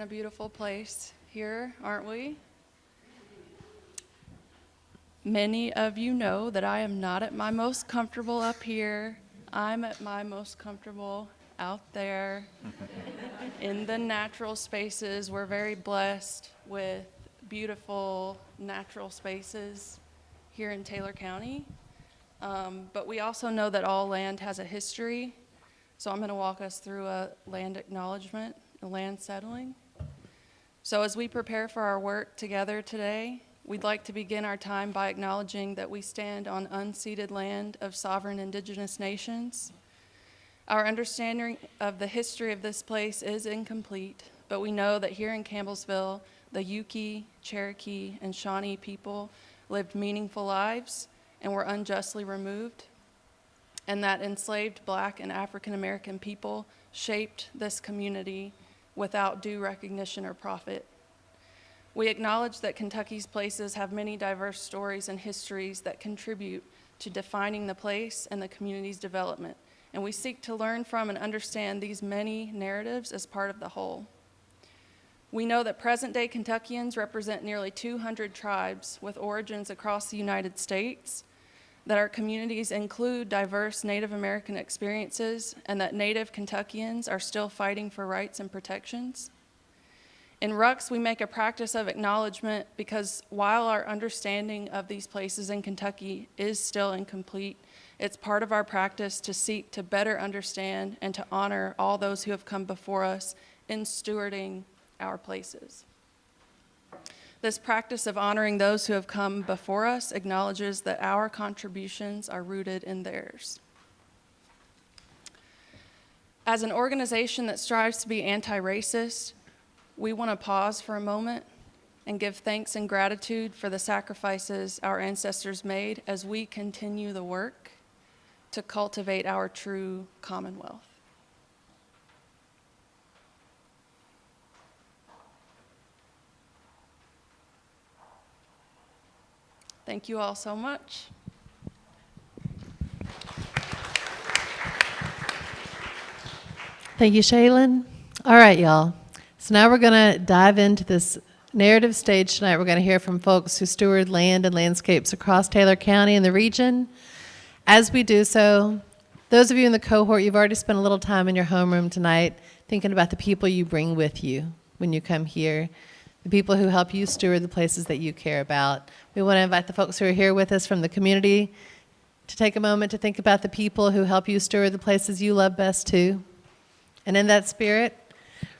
a beautiful place here, aren't we? Many of you know that I am not at my most comfortable up here. I'm at my most comfortable out there in the natural spaces. We're very blessed with beautiful natural spaces here in Taylor County. But we also know that all land has a history. So I'm going to walk us through a land acknowledgement, a land settling. So as we prepare for our work together today, we'd like to begin our time by acknowledging that we stand on unceded land of sovereign indigenous nations. Our understanding of the history of this place is incomplete, but we know that here in Campbellsville, the Yuki, Cherokee, and Shawnee people lived meaningful lives and were unjustly removed, and that enslaved Black and African American people shaped this community without due recognition or profit. We acknowledge that Kentucky's places have many diverse stories and histories that contribute to defining the place and the community's development, and we seek to learn from and understand these many narratives as part of the whole. We know that present-day Kentuckians represent nearly 200 tribes with origins across the United States, that our communities include diverse Native American experiences, and that Native Kentuckians are still fighting for rights and protections. In RUX, we make a practice of acknowledgement because while our understanding of these places in Kentucky is still incomplete, it's part of our practice to seek to better understand and to honor all those who have come before us in stewarding our places. This practice of honoring those who have come before us acknowledges that our contributions are rooted in theirs. As an organization that strives to be anti-racist, we want to pause for a moment and give thanks and gratitude for the sacrifices our ancestors made as we continue the work to cultivate our true Commonwealth. Thank you all so much. Thank you, Shaylin. All right, y'all. So now we're going to dive into this narrative stage tonight. We're going to hear from folks who steward land and landscapes across Taylor County and the region. As we do so, those of you in the cohort, you've already spent a little time in your homeroom tonight thinking about the people you bring with you when you come here, the people who help you steward the places that you care about. We want to invite the folks who are here with us from the community to take a moment to think about the people who help you steward the places you love best too. And in that spirit,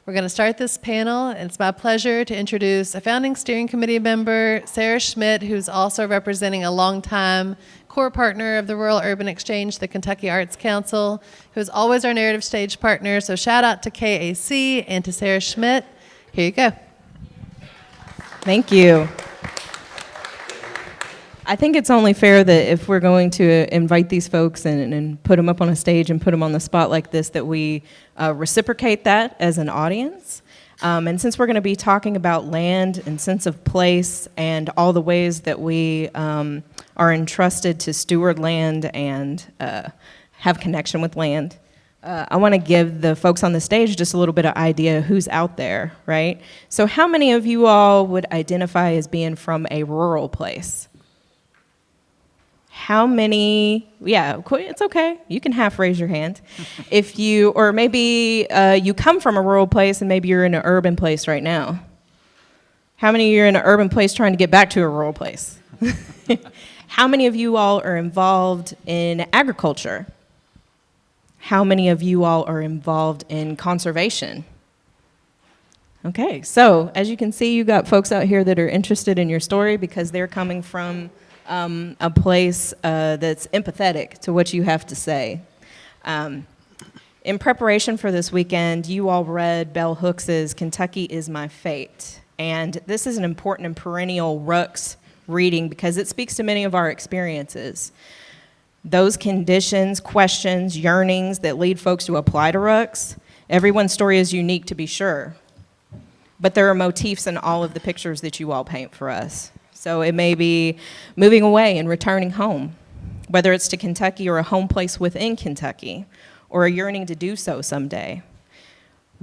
we're going to start this panel, and it's my pleasure to introduce a founding steering committee member, Sarah Schmidt, who's also representing a longtime core partner of the Rural Urban Exchange, the Kentucky Arts Council, who is always our narrative stage partner. So shout out to KAC and to Sarah Schmidt. Here you go. Thank you. I think it's only fair that if we're going to invite these folks and put them up on a stage and put them on the spot like this, that we reciprocate that as an audience. And since we're going to be talking about land and sense of place and all the ways that we are entrusted to steward land and have connection with land, I want to give the folks on the stage just a little bit of idea who's out there, right? So how many of you all would identify as being from a rural place? How many, yeah, it's okay. You can half raise your hand. If you, or maybe you come from a rural place and maybe you're in an urban place right now. How many of you are in an urban place trying to get back to a rural place? How many of you all are involved in agriculture? How many of you all are involved in conservation? Okay, so as you can see, you got folks out here that are interested in your story because they're coming from a place that's empathetic to what you have to say. In preparation for this weekend, you all read Bell Hooks's Kentucky is My Fate. And this is an important and perennial RUX reading because it speaks to many of our experiences. Those conditions, questions, yearnings that lead folks to apply to RUX. Everyone's story is unique, to be sure. But there are motifs in all of the pictures that you all paint for us. So it may be moving away and returning home, whether it's to Kentucky or a home place within Kentucky, or a yearning to do so someday.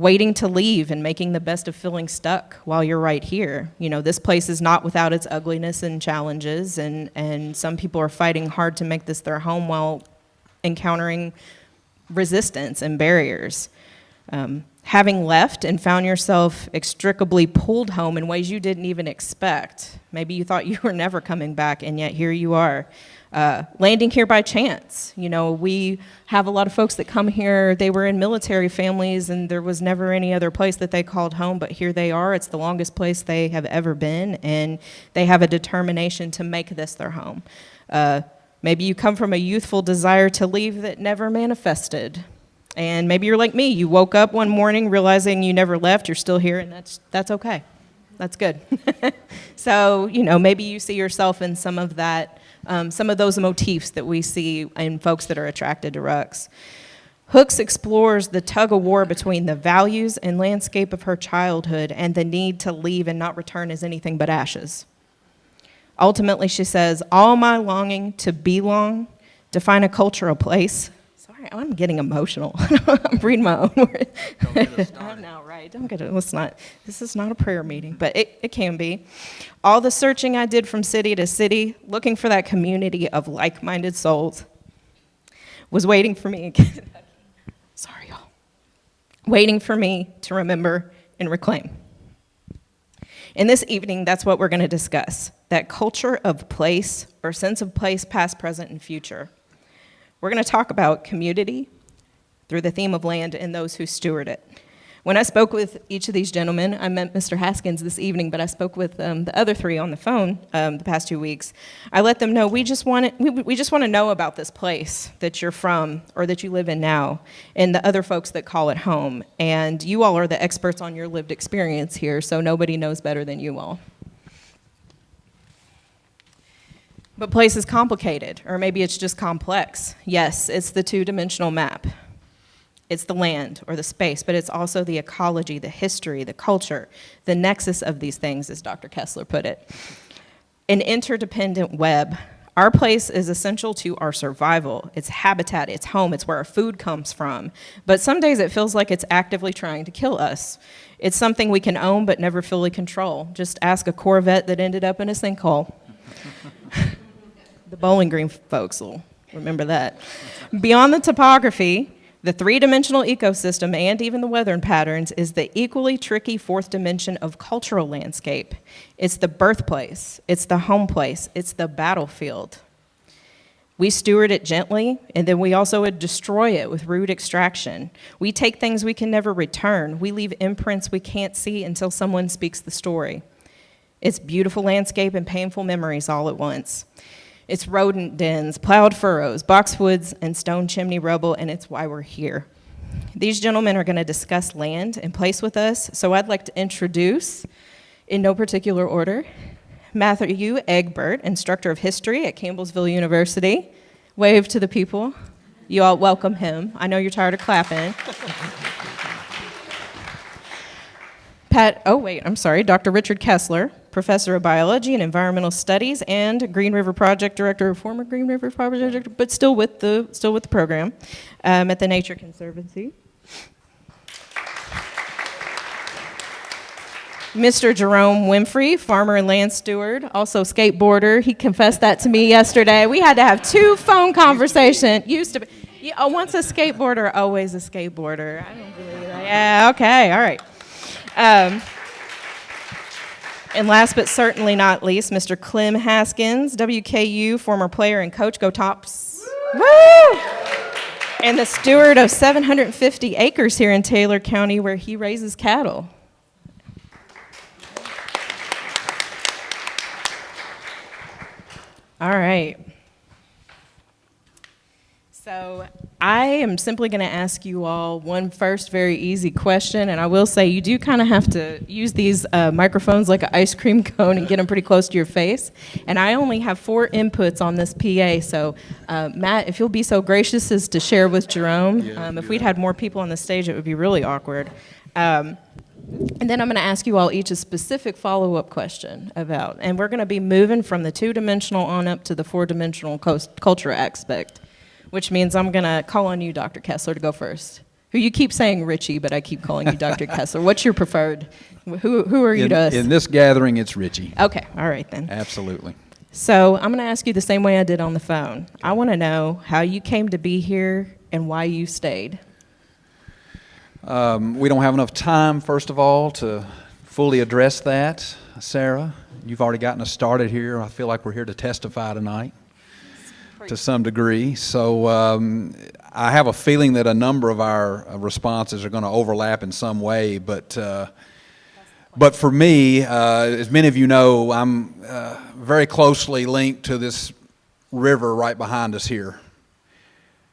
waiting to leave and making the best of feeling stuck while you're right here. You know, this place is not without its ugliness and challenges, and some people are fighting hard to make this their home while encountering resistance and barriers. Having left and found yourself inextricably pulled home in ways you didn't even expect. Maybe you thought you were never coming back, and yet here you are. Landing here by chance. You know, we have a lot of folks that come here, they were in military families and there was never any other place that they called home, but here they are. It's the longest place they have ever been, and they have a determination to make this their home. Maybe you come from a youthful desire to leave that never manifested. And maybe you're like me, you woke up one morning realizing you never left, you're still here, and that's okay. That's good. So, you know, maybe you see yourself in some of that, some of those motifs that we see in folks that are attracted to RUX. Hooks explores the tug of war between the values and landscape of her childhood and the need to leave and not return as anything but ashes. Ultimately, she says, all my longing to belong, define a cultural place. Sorry, I'm getting emotional. I'm reading my own words. Don't get us started. I know, right? Don't get it. Let's not. This is not a prayer meeting, but it can be. All the searching I did from city to city, looking for that community of like-minded souls, was waiting for me. Sorry, y'all. Waiting for me to remember and reclaim. And this evening, that's what we're going to discuss, that culture of place or sense of place, past, present, and future. We're going to talk about community through the theme of land and those who steward it. When I spoke with each of these gentlemen, I met Mr. Haskins this evening, but I spoke with the other three on the phone the past 2 weeks. I let them know we just want to know about this place that you're from or that you live in now, and the other folks that call it home. And you all are the experts on your lived experience here, so nobody knows better than you all. But place is complicated, or maybe it's just complex. Yes, it's the two-dimensional map. It's the land or the space, but it's also the ecology, the history, the culture, the nexus of these things, as Dr. Kessler put it. An interdependent web. Our place is essential to our survival. It's habitat, it's home, it's where our food comes from. But some days it feels like it's actively trying to kill us. It's something we can own but never fully control. Just ask a Corvette that ended up in a sinkhole. The Bowling Green folks will remember that. Beyond the topography, the three-dimensional ecosystem and even the weather patterns is the equally tricky fourth dimension of cultural landscape. It's the birthplace, it's the home place, it's the battlefield. We steward it gently, and then we also destroy it with rude extraction. We take things we can never return. We leave imprints we can't see until someone speaks the story. It's beautiful landscape and painful memories all at once. It's rodent dens, plowed furrows, boxwoods, and stone chimney rubble, and it's why we're here. These gentlemen are going to discuss land and place with us, so I'd like to introduce, in no particular order, Matthew Egbert, instructor of history at Campbellsville University. Wave to the people. You all welcome him. I know you're tired of clapping. Dr. Richard Kessler, professor of biology and environmental studies and Green River Project director, former Green River Project director, but still with the program at the Nature Conservancy. Mr. Jerome Winfrey, farmer and land steward, also skateboarder. He confessed that to me yesterday. We had to have 2 phone conversations. Used to be, once a skateboarder, always a skateboarder. I don't believe that. Yeah, okay, all right. And last but certainly not least, Mr. Clem Haskins, WKU, former player and coach, go Tops. Woo! And the steward of 750 acres here in Taylor County where he raises cattle. All right. So I am simply going to ask you all one first very easy question, and I will say you do kind of have to use these microphones like an ice cream cone and get them pretty close to your face. And I only have 4 inputs on this PA, so Matt, if you'll be so gracious as to share with Jerome. If we'd had more people on the stage, it would be really awkward. And then I'm going to ask you all each a specific follow-up question about, and we're going to be moving from the 2-dimensional on up to the 4-dimensional culture aspect, which means I'm going to call on you, Dr. Kessler, to go first. Who you keep saying Richie, but I keep calling you Dr. Kessler. What's your preferred? Who are you to us? In this gathering, it's Richie. Okay, all right then. Absolutely. So I'm going to ask you the same way I did on the phone. I want to know how you came to be here and why you stayed. We don't have enough time, first of all, to fully address that, Sarah. You've already gotten us started here. I feel like we're here to testify tonight to some degree. So I have a feeling that a number of our responses are going to overlap in some way. But for me, as many of you know, I'm very closely linked to this river right behind us here,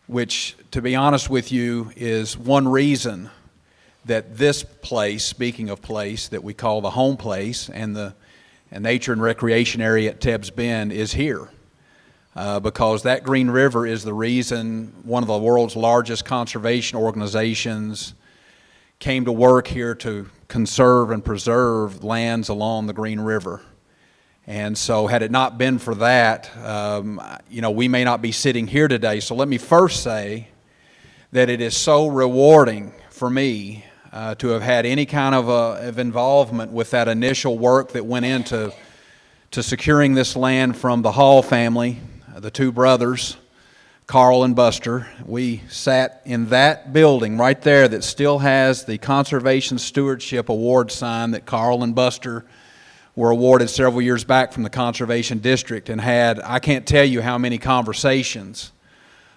which, to be honest with you, is one reason that this place, speaking of place, that we call the home place and the nature and recreation area at Tebbs Bend is here. Because that Green River is the reason one of the world's largest conservation organizations came to work here to conserve and preserve lands along the Green River. And so had it not been for that, we may not be sitting here today. So let me first say that it is so rewarding for me to have had any kind of involvement with that initial work that went into securing this land from the Hall family, the two brothers, Carl and Buster. We sat in that building right there that still has the Conservation Stewardship Award sign that Carl and Buster were awarded several years back from the Conservation District, and had, I can't tell you how many conversations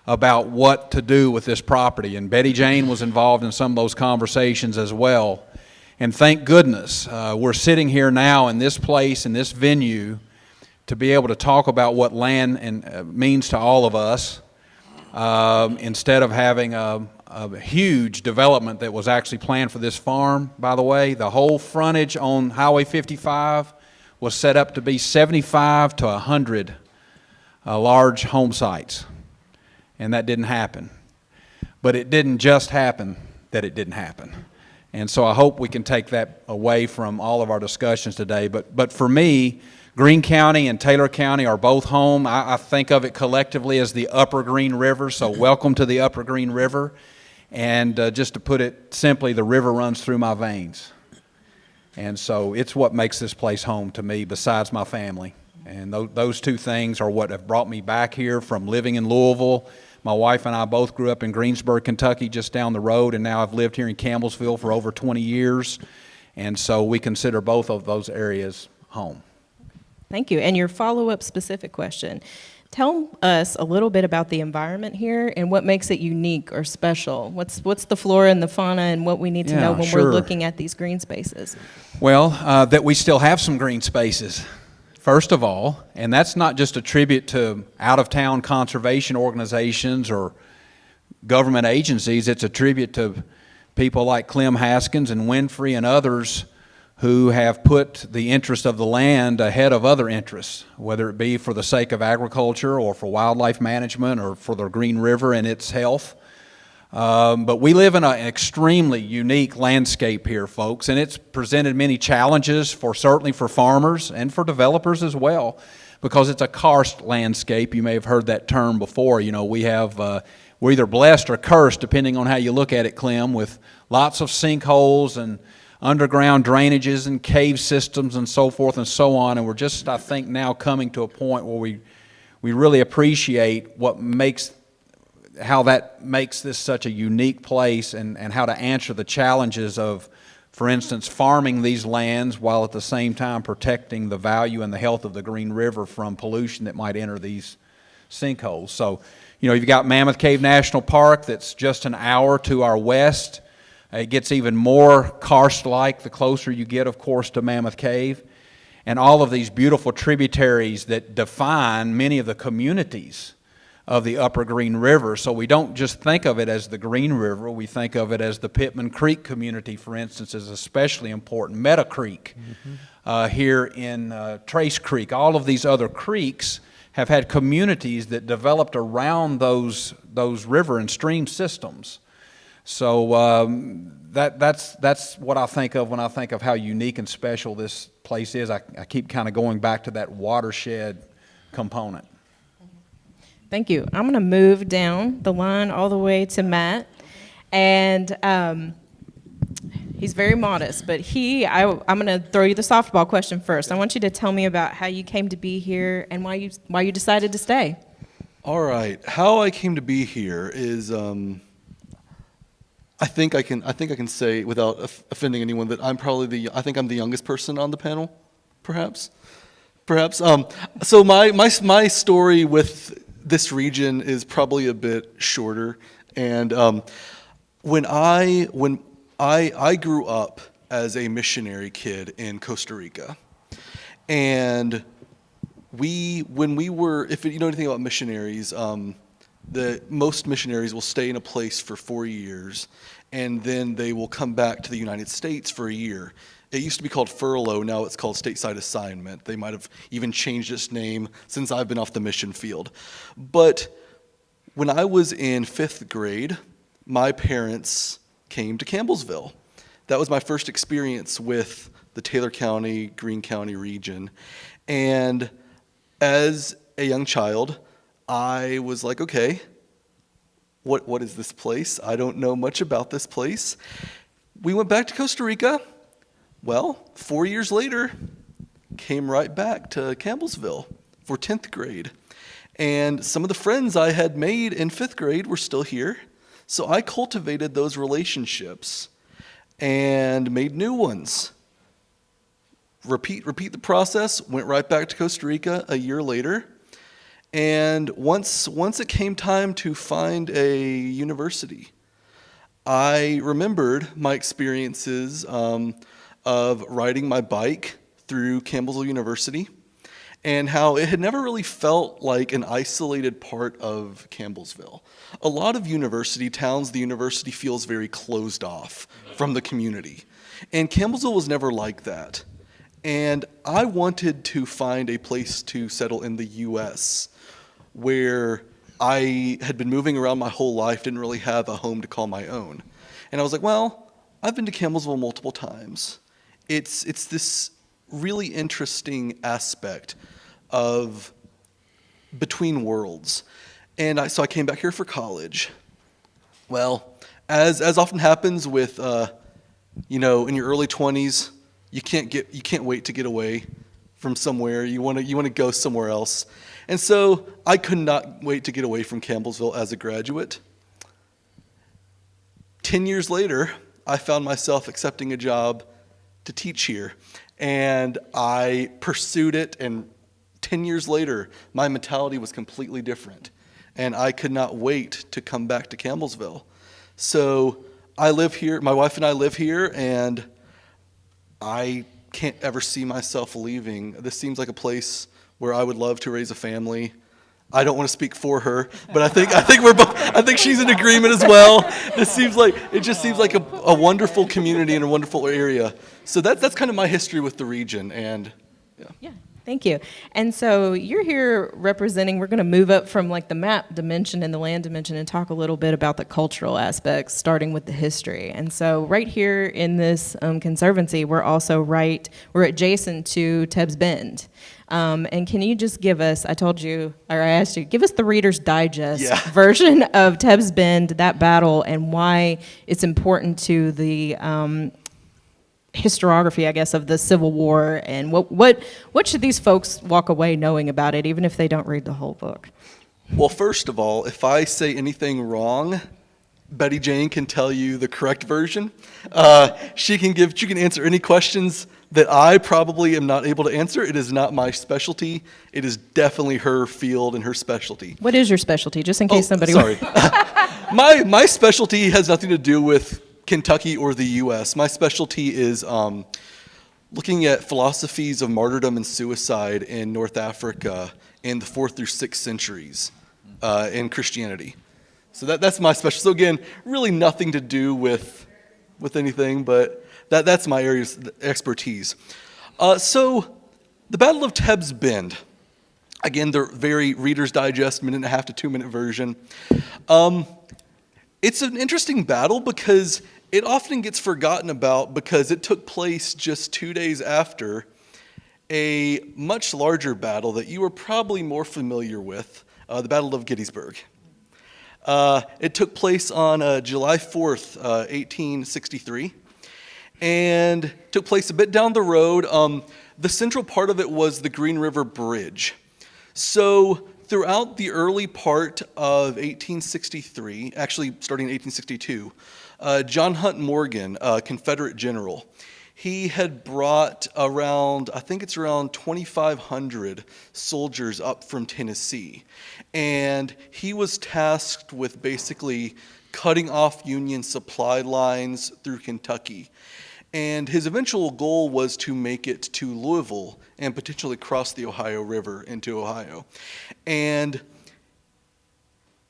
about what to do with this property. And Betty Jane was involved in some of those conversations as well. And thank goodness we're sitting here now in this place, in this venue, to be able to talk about what land means to all of us, instead of having a huge development that was actually planned for this farm. By the way, the whole frontage on Highway 55 was set up to be 75 to 100 large home sites, and that didn't happen. But it didn't just happen that it didn't happen. And so I hope we can take that away from all of our discussions today. But for me, Greene County and Taylor County are both home. I think of it collectively as the Upper Green River, so welcome to the Upper Green River. And just to put it simply, the river runs through my veins. And so it's what makes this place home to me, besides my family. And those two things are what have brought me back here from living in Louisville. My wife and I both grew up in Greensburg, Kentucky, just down the road, and now I've lived here in Campbellsville for over 20 years. And so we consider both of those areas home. Thank you. And your follow-up specific question. Tell us a little bit about the environment here and what makes it unique or special. What's the flora and the fauna and what we need to know when we're looking at these green spaces? Well, that we still have some green spaces, first of all, and that's not just a tribute to out-of-town conservation organizations or government agencies. It's a tribute to people like Clem, Haskins, and Winfrey and others who have put the interest of the land ahead of other interests, whether it be for the sake of agriculture or for wildlife management or for the Green River and its health. But we live in an extremely unique landscape here, folks, and it's presented many challenges certainly for farmers and for developers as well, because it's a karst landscape. You may have heard that term before. You know, we're either blessed or cursed, depending on how you look at it, Clem, with lots of sinkholes and underground drainages and cave systems and so forth and so on. And we're just, I think, now coming to a point where we really appreciate how that makes this such a unique place, and how to answer the challenges of, for instance, farming these lands while at the same time protecting the value and the health of the Green River from pollution that might enter these sinkholes. So, you've got Mammoth Cave National Park that's just an hour to our west. It gets even more karst-like the closer you get, of course, to Mammoth Cave. And all of these beautiful tributaries that define many of the communities of the Upper Green River. So we don't just think of it as the Green River, we think of it as the Pittman Creek community, for instance, is especially important. Meadow Creek here in Trace Creek. All of these other creeks have had communities that developed around those river and stream systems. So that's what I think of when I think of how unique and special this place is. I keep kind of going back to that watershed component. Thank you. I'm going to move down the line all the way to Matt. And he's very modest, but I'm going to throw you the softball question first. I want you to tell me about how you came to be here and why you decided to stay. All right. How I came to be here is, I think I can say without offending anyone that I'm probably I'm the youngest person on the panel, perhaps. So my story with this region is probably a bit shorter, and when I grew up as a missionary kid in Costa Rica, and when we were, if you know anything about missionaries, most missionaries will stay in a place for 4 years, and then they will come back to the United States for a year. It used to be called furlough, now it's called stateside assignment. They might have even changed its name since I've been off the mission field. But when I was in 5th grade, my parents came to Campbellsville. That was my first experience with the Taylor County, Greene County region. And as a young child, I was like, okay, what is this place? I don't know much about this place. We went back to Costa Rica. Well, 4 years later, came right back to Campbellsville for 10th grade. And some of the friends I had made in 5th grade were still here. So I cultivated those relationships and made new ones. Repeat the process, went right back to Costa Rica a year later. And once it came time to find a university, I remembered my experiences of riding my bike through Campbellsville University and how it had never really felt like an isolated part of Campbellsville. A lot of university towns, the university feels very closed off from the community. And Campbellsville was never like that. And I wanted to find a place to settle in the U.S. where I had been moving around my whole life, didn't really have a home to call my own. And I was like, well, I've been to Campbellsville multiple times. It's this really interesting aspect of between worlds. And so I came back here for college. Well, as often happens with, in your early 20s, you can't wait to get away from somewhere. You want to go somewhere else. And so I could not wait to get away from Campbellsville as a graduate. 10 years later, I found myself accepting a job to teach here. And I pursued it, and 10 years later, my mentality was completely different. And I could not wait to come back to Campbellsville. So I live here, my wife and I live here, and I can't ever see myself leaving. This seems like a place where I would love to raise a family. I don't want to speak for her, but I think we're both. I think she's in agreement as well. It just seems like a wonderful community and a wonderful area. So that's kind of my history with the region, and Yeah, thank you. And so you're here representing, we're going to move up from like the map dimension and the land dimension and talk a little bit about the cultural aspects, starting with the history. And so right here in this conservancy, we're adjacent to Tebbs Bend. And can you just give us, I asked you, give us the Reader's Digest version of Tebbs Bend, that battle, and why it's important to the historiography, I guess, of the Civil War, and what should these folks walk away knowing about it, even if they don't read the whole book? Well, first of all, if I say anything wrong, Betty Jane can tell you the correct version. She can answer any questions that I probably am not able to answer. It is not my specialty. It is definitely her field and her specialty. What is your specialty, just in case somebody... Sorry. My specialty has nothing to do with Kentucky or the U.S. My specialty is looking at philosophies of martyrdom and suicide in North Africa in the 4th through 6th centuries in Christianity. So that's my specialty. So again, really nothing to do with anything, but that's my area of expertise. So the Battle of Tebbs Bend, again, the very Reader's Digest, 1.5 to 2 minute version. It's an interesting battle because it often gets forgotten about because it took place just 2 days after a much larger battle that you are probably more familiar with, the Battle of Gettysburg. It took place on July 4th, 1863, and took place a bit down the road. The central part of it was the Green River Bridge. So throughout the early part of 1863, actually starting in 1862, John Hunt Morgan, a Confederate general, he had brought around, I think it's around 2,500 soldiers up from Tennessee. And he was tasked with basically cutting off Union supply lines through Kentucky. And his eventual goal was to make it to Louisville and potentially cross the Ohio River into Ohio. And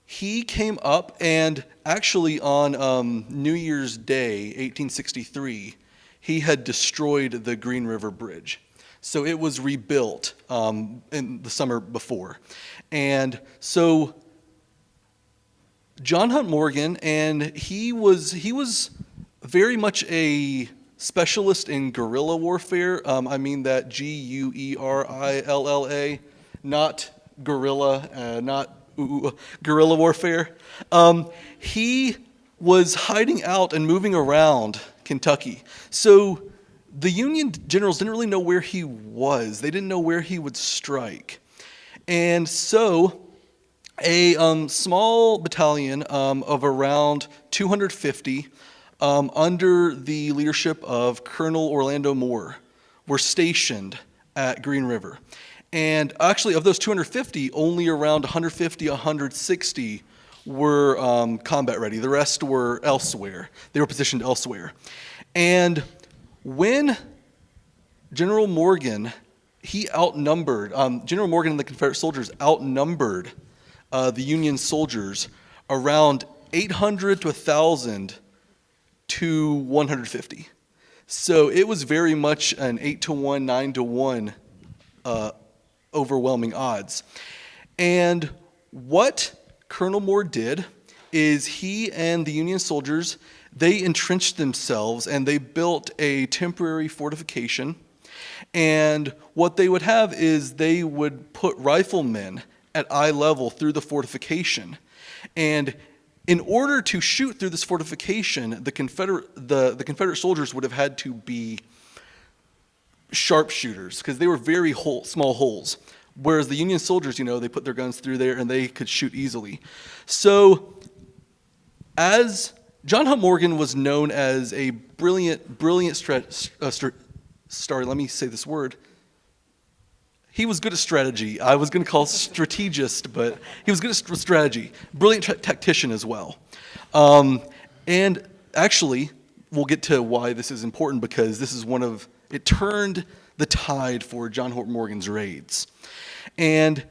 he came up, and actually on New Year's Day, 1863, he had destroyed the Green River Bridge. So it was rebuilt in the summer before. And so John Hunt Morgan, and he was very much a specialist in guerrilla warfare. I mean that Guerilla, not guerrilla, not guerrilla warfare. He was hiding out and moving around Kentucky. So the Union generals didn't really know where he was. They didn't know where he would strike. And so a small battalion of around 250 under the leadership of Colonel Orlando Moore were stationed at Green River. And actually, of those 250, only around 150, 160 were combat ready. The rest were elsewhere. They were positioned elsewhere. And when General Morgan, General Morgan and the Confederate soldiers outnumbered the Union soldiers around 800 to 1,000 to 150. So it was very much an 8-to-1, 9-to-1 overwhelming odds. And what Colonel Moore did is he and the Union soldiers, they entrenched themselves and they built a temporary fortification. And what they would have is they would put riflemen at eye level through the fortification. And in order to shoot through this fortification, the Confederate soldiers would have had to be sharpshooters because they were very small holes. Whereas the Union soldiers, they put their guns through there and they could shoot easily. So as John Hunt Morgan was known as a brilliant let me say this word. He was good at strategy. I was going to call strategist, but he was good at strategy. Brilliant tactician as well. And actually, we'll get to why this is important because this is it turned the tide for John Hunt Morgan's raids. And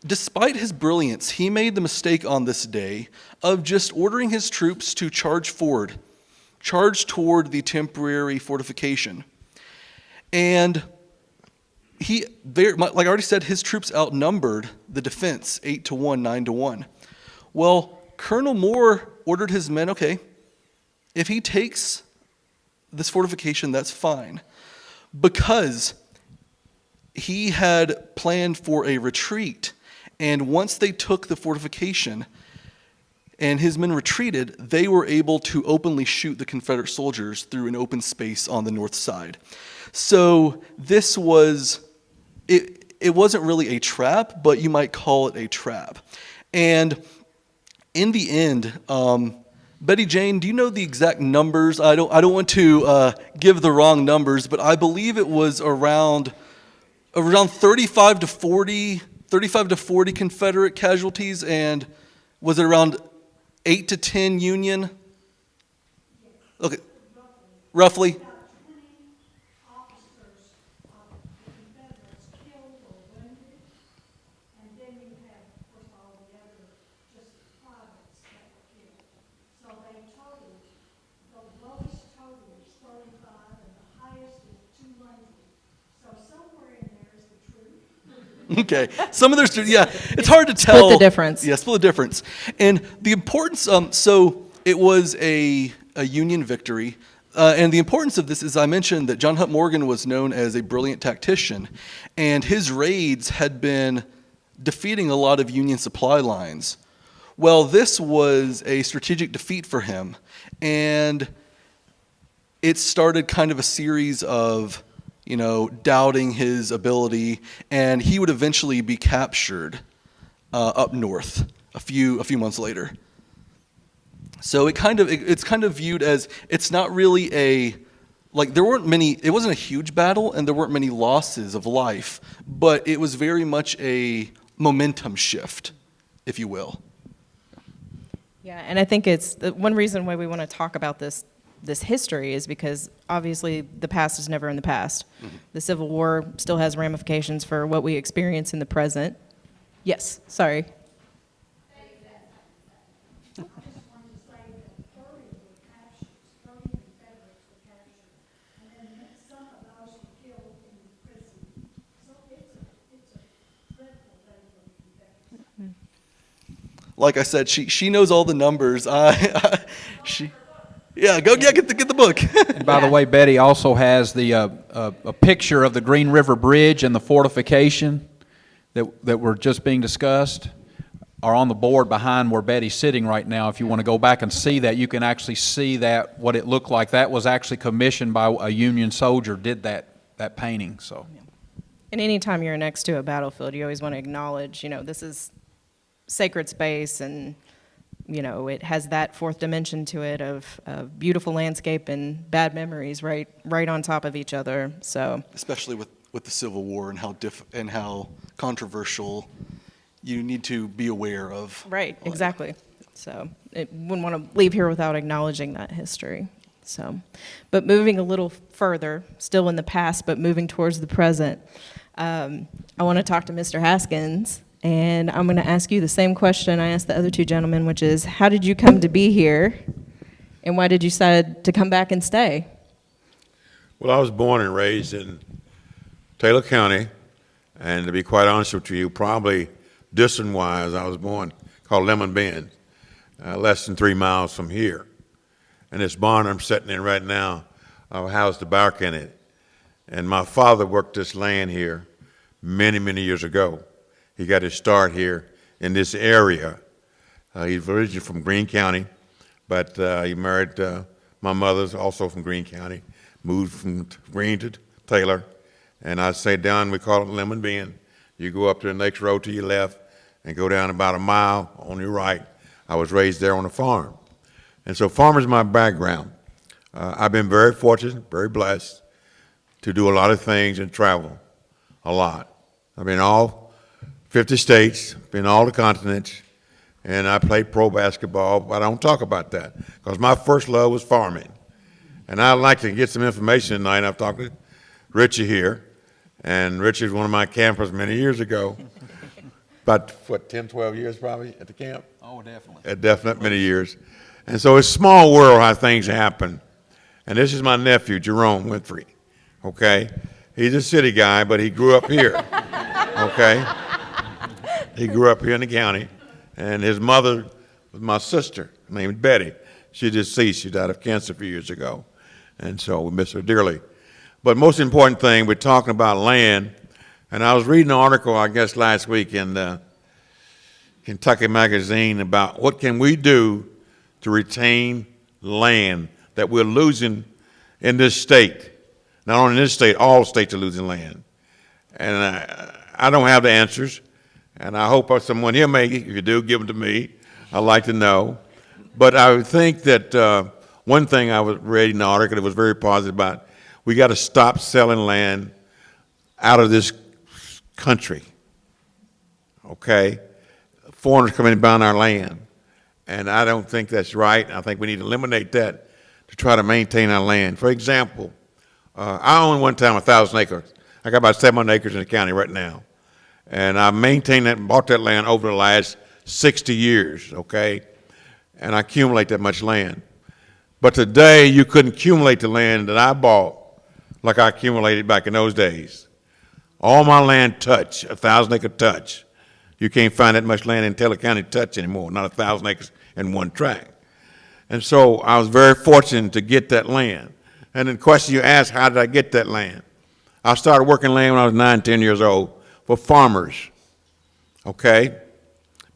despite his brilliance, he made the mistake on this day of just ordering his troops to charge toward the temporary fortification. And like I already said, his troops outnumbered the defense 8-to-1, 9-to-1. Well, Colonel Moore ordered his men, okay, if he takes this fortification, that's fine. Because he had planned for a retreat. And once they took the fortification and his men retreated, they were able to openly shoot the Confederate soldiers through an open space on the north side. So this was, it wasn't really a trap, but you might call it a trap. And in the end, Betty Jane, do you know the exact numbers? I don't want to give the wrong numbers, but I believe it was around 35 to 40 Confederate casualties, and was it around 8 to 10 Union? Okay, roughly. Okay, some of there's, yeah, it's hard to tell. Split the difference. Yeah, split the difference. And the importance, so it was a Union victory. And the importance of this is I mentioned that John Hunt Morgan was known as a brilliant tactician, and his raids had been defeating a lot of Union supply lines. Well, this was a strategic defeat for him, and it started kind of a series of, doubting his ability, and he would eventually be captured up north a few months later. So it's kind of viewed as, it's not really it wasn't a huge battle, and there weren't many losses of life, but it was very much a momentum shift, if you will. Yeah, and I think it's one reason why we want to talk about this history is because obviously the past is never in the past. Mm-hmm. The Civil War still has ramifications for what we experience in the present. Yes, sorry. Like I said, she knows all the numbers. Get the book. And by the way, Betty also has the a picture of the Green River Bridge and the fortification that were just being discussed are on the board behind where Betty's sitting right now. If you want to go back and see that, you can actually see that, what it looked like. That was actually commissioned by a Union soldier, did that painting. So, and anytime you're next to a battlefield, you always want to acknowledge, this is sacred space, and it has that fourth dimension to it of beautiful landscape and bad memories right on top of each other. So especially with the Civil War and how controversial, you need to be aware of. Right, exactly. So it wouldn't want to leave here without acknowledging that history. So, but moving a little further, still in the past, but moving towards the present, I want to talk to Mr. Haskins. And I'm going to ask you the same question I asked the other two gentlemen, which is, how did you come to be here, and why did you decide to come back and stay? Well, I was born and raised in Taylor County, and to be quite honest with you, probably distance-wise, I was born called Lemon Bend, less than 3 miles from here. And this barn I'm sitting in right now, I housed the bark in it. And my father worked this land here many, many years ago. He got his start here in this area. He's originally from Greene County, but he married my mother's also from Greene County, moved from Greene to Taylor, and I say down, we call it Lemon Bend. You go up to the next road to your left and go down about a mile on your right. I was raised there on a farm. And so farming's my background. I've been very fortunate, very blessed to do a lot of things and travel a lot. I've been all 50 states, been all the continents, and I played pro basketball, but I don't talk about that because my first love was farming. And I'd like to get some information tonight. I've talked to Richie here, and Richie was one of my campers many years ago, about, 10, 12 years probably at the camp? oh, definitely. At definite many years. And so it's a small world how things happen. And this is my nephew, Jerome Winfrey, okay? He's a city guy, but he grew up here, okay? He grew up here in the county, and his mother was my sister, named Betty. She deceased. She died of cancer a few years ago, and so we miss her dearly. But most important thing, we're talking about land, and I was reading an article, I guess, last week in Kentucky Magazine about what can we do to retain land that we're losing in this state. Not only in this state, all states are losing land. And I don't have the answers. And I hope someone here may, if you do, give them to me. I'd like to know. But I would think that one thing I was reading in the article that was very positive about, we got to stop selling land out of this country, okay? Foreigners come in and buy our land. And I don't think that's right. I think we need to eliminate that to try to maintain our land. For example, I owned one time 1,000 acres. I got about 700 acres in the county right now. And I maintained that and bought that land over the last 60 years, okay? And I accumulate that much land. But today, you couldn't accumulate the land that I bought like I accumulated back in those days. All my land touch, 1,000 acre touch. You can't find that much land in Taylor County touch anymore, not 1,000 acres in one tract. And so I was very fortunate to get that land. And the question you asked, how did I get that land? I started working land when I was 9, 10 years old for farmers, okay?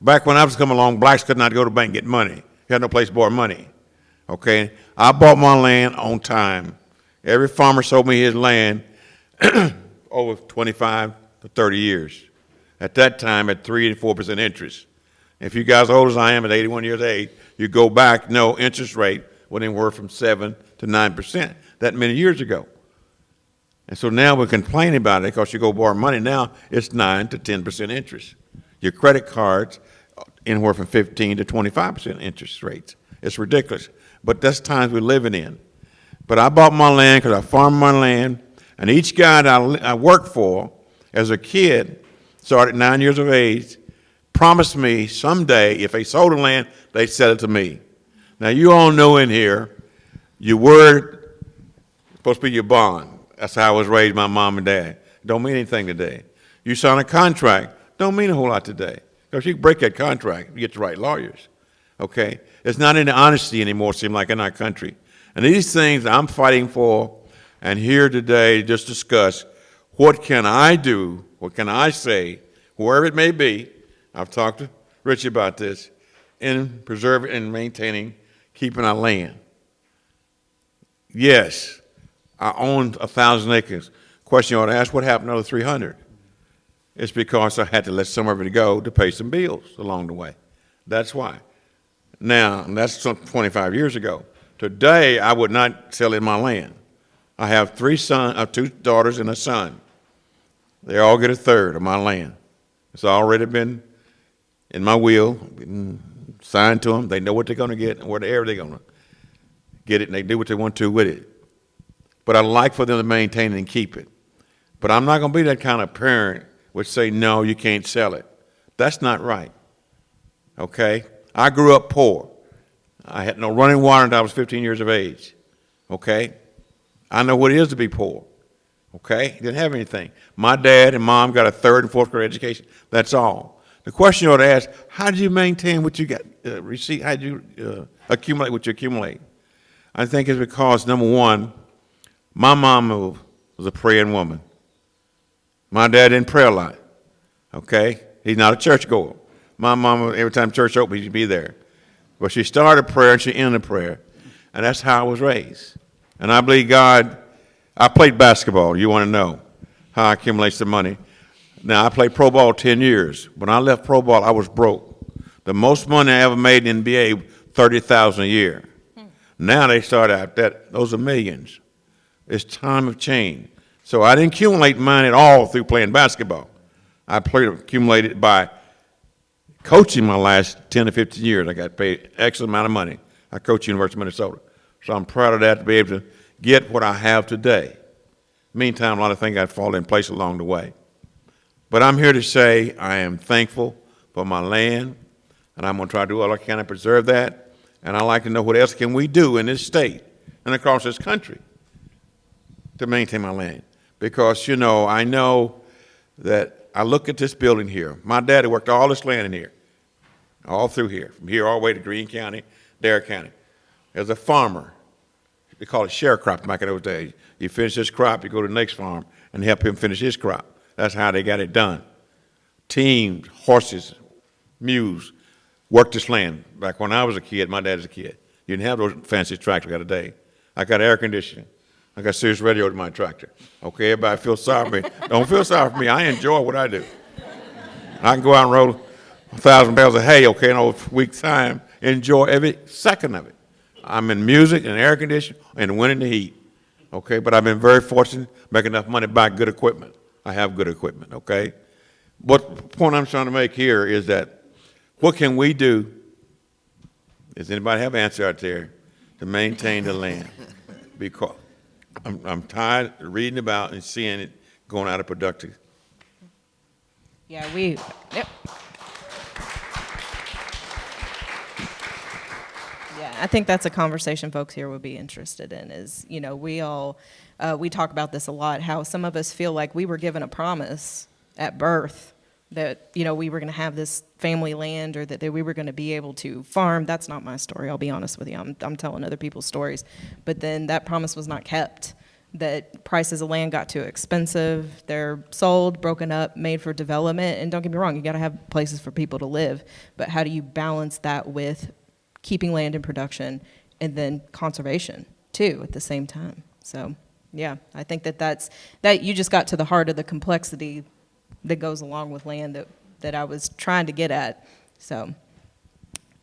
Back when I was coming along, blacks could not go to the bank and get money. You had no place to borrow money. Okay? I bought my land on time. Every farmer sold me his land over 25 to 30 years. At that time, at 3 to 4% interest. If you guys are old as I am at 81 years of age, you go back, no interest rate was anywhere from 7 to 9% that many years ago. And so now we're complaining about it because you go borrow money now, it's 9 to 10% interest. Your credit cards, anywhere from 15 to 25% interest rates. It's ridiculous. But that's times we're living in. But I bought my land because I farmed my land, and each guy that I worked for as a kid, started at 9 years of age, promised me someday if they sold the land, they'd sell it to me. Now you all know in here, your word is supposed to be your bond. That's how I was raised by mom and dad. Don't mean anything today. You sign a contract, don't mean a whole lot today. Because you can break that contract, you get the right lawyers. Okay? It's not any honesty anymore, it seems like, in our country. And these things I'm fighting for, and here today just discuss, what can I do, what can I say, whoever it may be, I've talked to Richie about this, in preserving and maintaining, keeping our land. Yes, I owned 1,000 acres. Question you ought to ask, what happened to the 300? It's because I had to let some of it go to pay some bills along the way. That's why. Now, that's 25 years ago. Today, I would not sell in my land. I have 2 daughters and a son. They all get a third of my land. It's already been in my will, signed to them. They know what they're going to get and whatever they're going to get it, and they do what they want to with it. But I'd like for them to maintain it and keep it. But I'm not going to be that kind of parent which say, no, you can't sell it. That's not right. Okay? I grew up poor. I had no running water until I was 15 years of age. Okay? I know what it is to be poor. Okay? Didn't have anything. My dad and mom got a 3rd and 4th grade education. That's all. The question you ought to ask, how did you maintain what you got, how did you accumulate what you accumulate? I think it's because, number one, my mama was a praying woman. My dad didn't pray a lot. Okay? He's not a churchgoer. My mama, every time church opened, she'd be there. But she started prayer and she ended prayer. And that's how I was raised. And I believe God, I played basketball. You want to know how I accumulate some money. Now, I played pro ball 10 years. When I left pro ball, I was broke. The most money I ever made in the NBA, $30,000 a year. Now they start out those are millions. It's time of change. So I didn't accumulate money at all through playing basketball. I accumulated by coaching my last 10 to 15 years. I got paid excellent amount of money. I coached University of Minnesota. So I'm proud of that, to be able to get what I have today. Meantime, a lot of things got to fall in place along the way. But I'm here to say I am thankful for my land, and I'm going to try to do all I can to preserve that. And I'd like to know what else can we do in this state and across this country to maintain my land. Because, you know, I know that I look at this building here. My daddy worked all this land in here, all through here, from here all the way to Greene County, Dare County. As a farmer, they call it sharecropping back in those days. You finish this crop, you go to the next farm and help him finish his crop. That's how they got it done. Teams, horses, mules, worked this land. Back when I was a kid, my dad was a kid. You didn't have those fancy tractors I got today. I got air conditioning. I got Sirius radio to my tractor. Okay, everybody feel sorry for me. Don't feel sorry for me. I enjoy what I do. I can go out and roll 1,000 bales of hay, okay, in a week's time, enjoy every second of it. I'm in music and air conditioning and winning the heat, okay? But I've been very fortunate, make enough money to buy good equipment. I have good equipment, okay? What the point I'm trying to make here is that what can we do? Does anybody have an answer out there to maintain the land? Because I'm tired of reading about and seeing it going out of productive. Yeah, yep. Yeah, I think that's a conversation folks here would be interested in is, you know, we talk about this a lot, how some of us feel like we were given a promise at birth that, you know, we were going to have this family land or that we were going to be able to farm. That's not my story, I'll be honest with you. I'm telling other people's stories. But then that promise was not kept. that prices of land got too expensive. They're sold, broken up, made for development. And don't get me wrong, you got to have places for people to live. But how do you balance that with keeping land in production and then conservation too at the same time? So yeah, I think that you just got to the heart of the complexity that goes along with land that I was trying to get at. So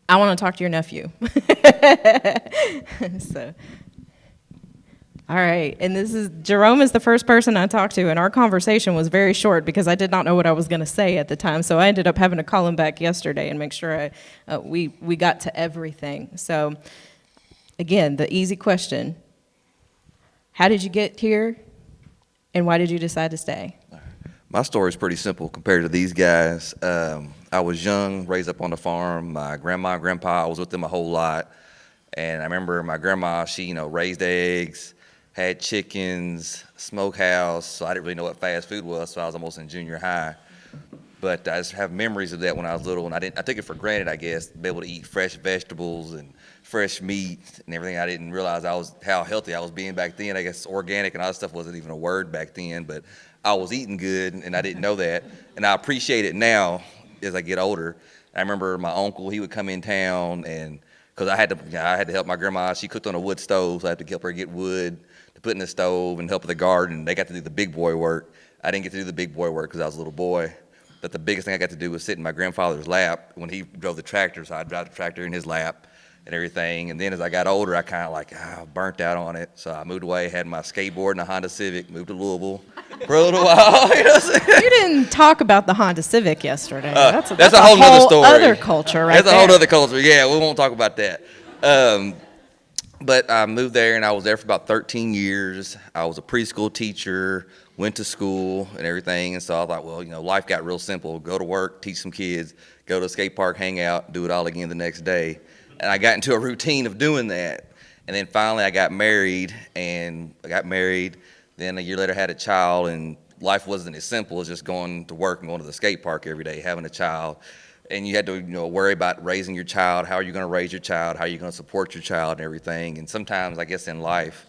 I want to talk to your nephew. So, all right, and Jerome is the first person I talked to, and our conversation was very short because I did not know what I was going to say at the time. So I ended up having to call him back yesterday and make sure we got to everything. So again, the easy question: how did you get here, and why did you decide to stay? My story is pretty simple compared to these guys. I was young, raised up on the farm. My grandma and grandpa, I was with them a whole lot. And I remember my grandma, she, raised eggs, had chickens, smokehouse. So I didn't really know what fast food was, so I was almost in junior high. But I just have memories of that when I was little, and I took it for granted, I guess, to be able to eat fresh vegetables and fresh meat and everything. I didn't realize how healthy I was being back then. I guess organic and all that stuff wasn't even a word back then, but I was eating good, and I didn't know that. And I appreciate it now as I get older. I remember my uncle, he would come in town, and because I had to help my grandma. She cooked on a wood stove, so I had to help her get wood to put in the stove and help with the garden. They got to do the big boy work. I didn't get to do the big boy work because I was a little boy. But the biggest thing I got to do was sit in my grandfather's lap when he drove the tractor, so I'd drive the tractor in his lap and everything. And then as I got older, I kind of burnt out on it. So I moved away, had my skateboard and a Honda Civic, moved to Louisville for a little while. You know what I'm saying? You didn't talk about the Honda Civic yesterday. That's a whole nother story. Other culture, right? That's a whole other culture. Yeah, we won't talk about that. But I moved there, and I was there for about 13 years. I was a preschool teacher, went to school and everything. And so I thought, well, life got real simple. Go to work, teach some kids, go to a skate park, hang out, do it all again the next day. And I got into a routine of doing that. And then finally I got married. Then a year later had a child, and life wasn't as simple as just going to work and going to the skate park every day, having a child. And you had to worry about raising your child. How are you going to raise your child? How are you going to support your child and everything? And sometimes, I guess, in life,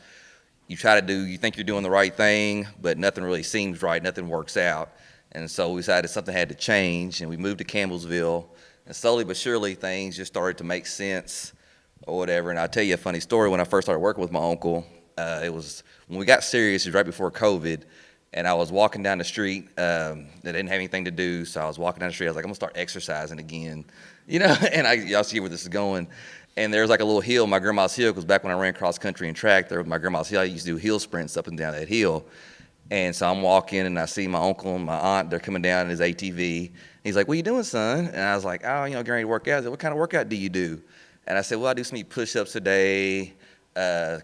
you think you're doing the right thing, but nothing really seems right. Nothing works out. And so we decided something had to change, and we moved to Campbellsville. And slowly but surely, things just started to make sense or whatever. And I'll tell you a funny story. When I first started working with my uncle, it was when we got serious, it was right before COVID. And I was walking down the street. I didn't have anything to do, so I was walking down the street. I was like, I'm going to start exercising again. And y'all see where this is going. And there was like a little hill, my grandma's hill, because back when I ran cross country and track, there was my grandma's hill. I used to do hill sprints up and down that hill. And so I'm walking, and I see my uncle and my aunt. They're coming down in his ATV. And he's like, what are you doing, son? And I was like, getting ready to work out. He said, what kind of workout do you do? And I said, well, I do some push-ups a day,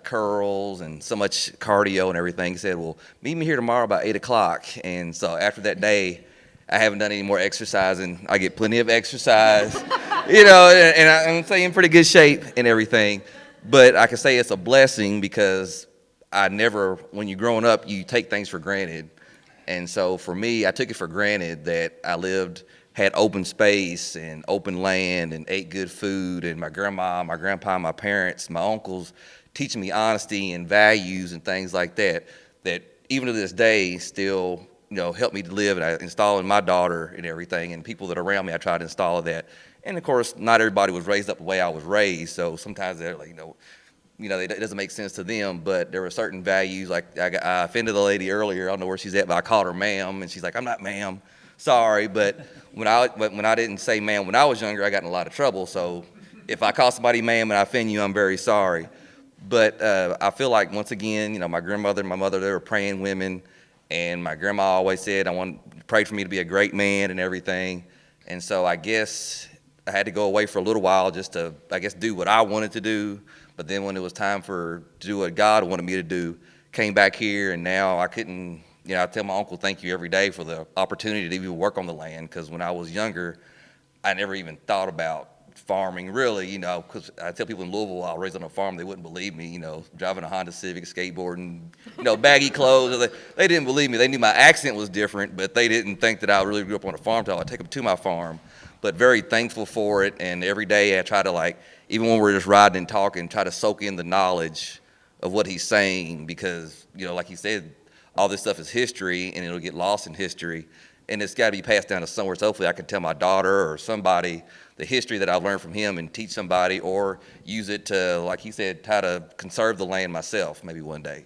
curls, and so much cardio and everything. He said, well, meet me here tomorrow about 8 o'clock. And so after that day, I haven't done any more exercising. I get plenty of exercise, and I'm saying in pretty good shape and everything. But I can say it's a blessing because when you're growing up, you take things for granted. And so for me, I took it for granted that I had open space and open land and ate good food, and my grandma, my grandpa, my parents, my uncles teaching me honesty and values and things like that even to this day still help me to live, and I install in my daughter and everything, and people that are around me, I try to install that. And of course, not everybody was raised up the way I was raised, so sometimes they're like, it doesn't make sense to them, but there were certain values. Like I offended a lady earlier, I don't know where she's at, but I called her ma'am, and she's like, I'm not ma'am, sorry. But when I didn't say ma'am when I was younger, I got in a lot of trouble. So if I call somebody ma'am and I offend you, I'm very sorry. But I feel like, once again, my grandmother and my mother, they were praying women. And my grandma always said, prayed for me to be a great man and everything. And so I guess I had to go away for a little while just to, do what I wanted to do. But then when it was time to do what God wanted me to do, came back here, and now I couldn't, I tell my uncle thank you every day for the opportunity to even work on the land. Because when I was younger, I never even thought about farming, really, because I tell people in Louisville I was raised on a farm, they wouldn't believe me, driving a Honda Civic, skateboarding, baggy clothes. They didn't believe me. They knew my accent was different, but they didn't think that I really grew up on a farm until I take them to my farm. But very thankful for it, and every day I try to, even when we're just riding and talking, try to soak in the knowledge of what he's saying, because, you know, like he said, all this stuff is history and it'll get lost in history, and it's got to be passed down to somewhere. So hopefully I can tell my daughter or somebody the history that I've learned from him and teach somebody, or use it to, like he said, try to conserve the land myself maybe one day.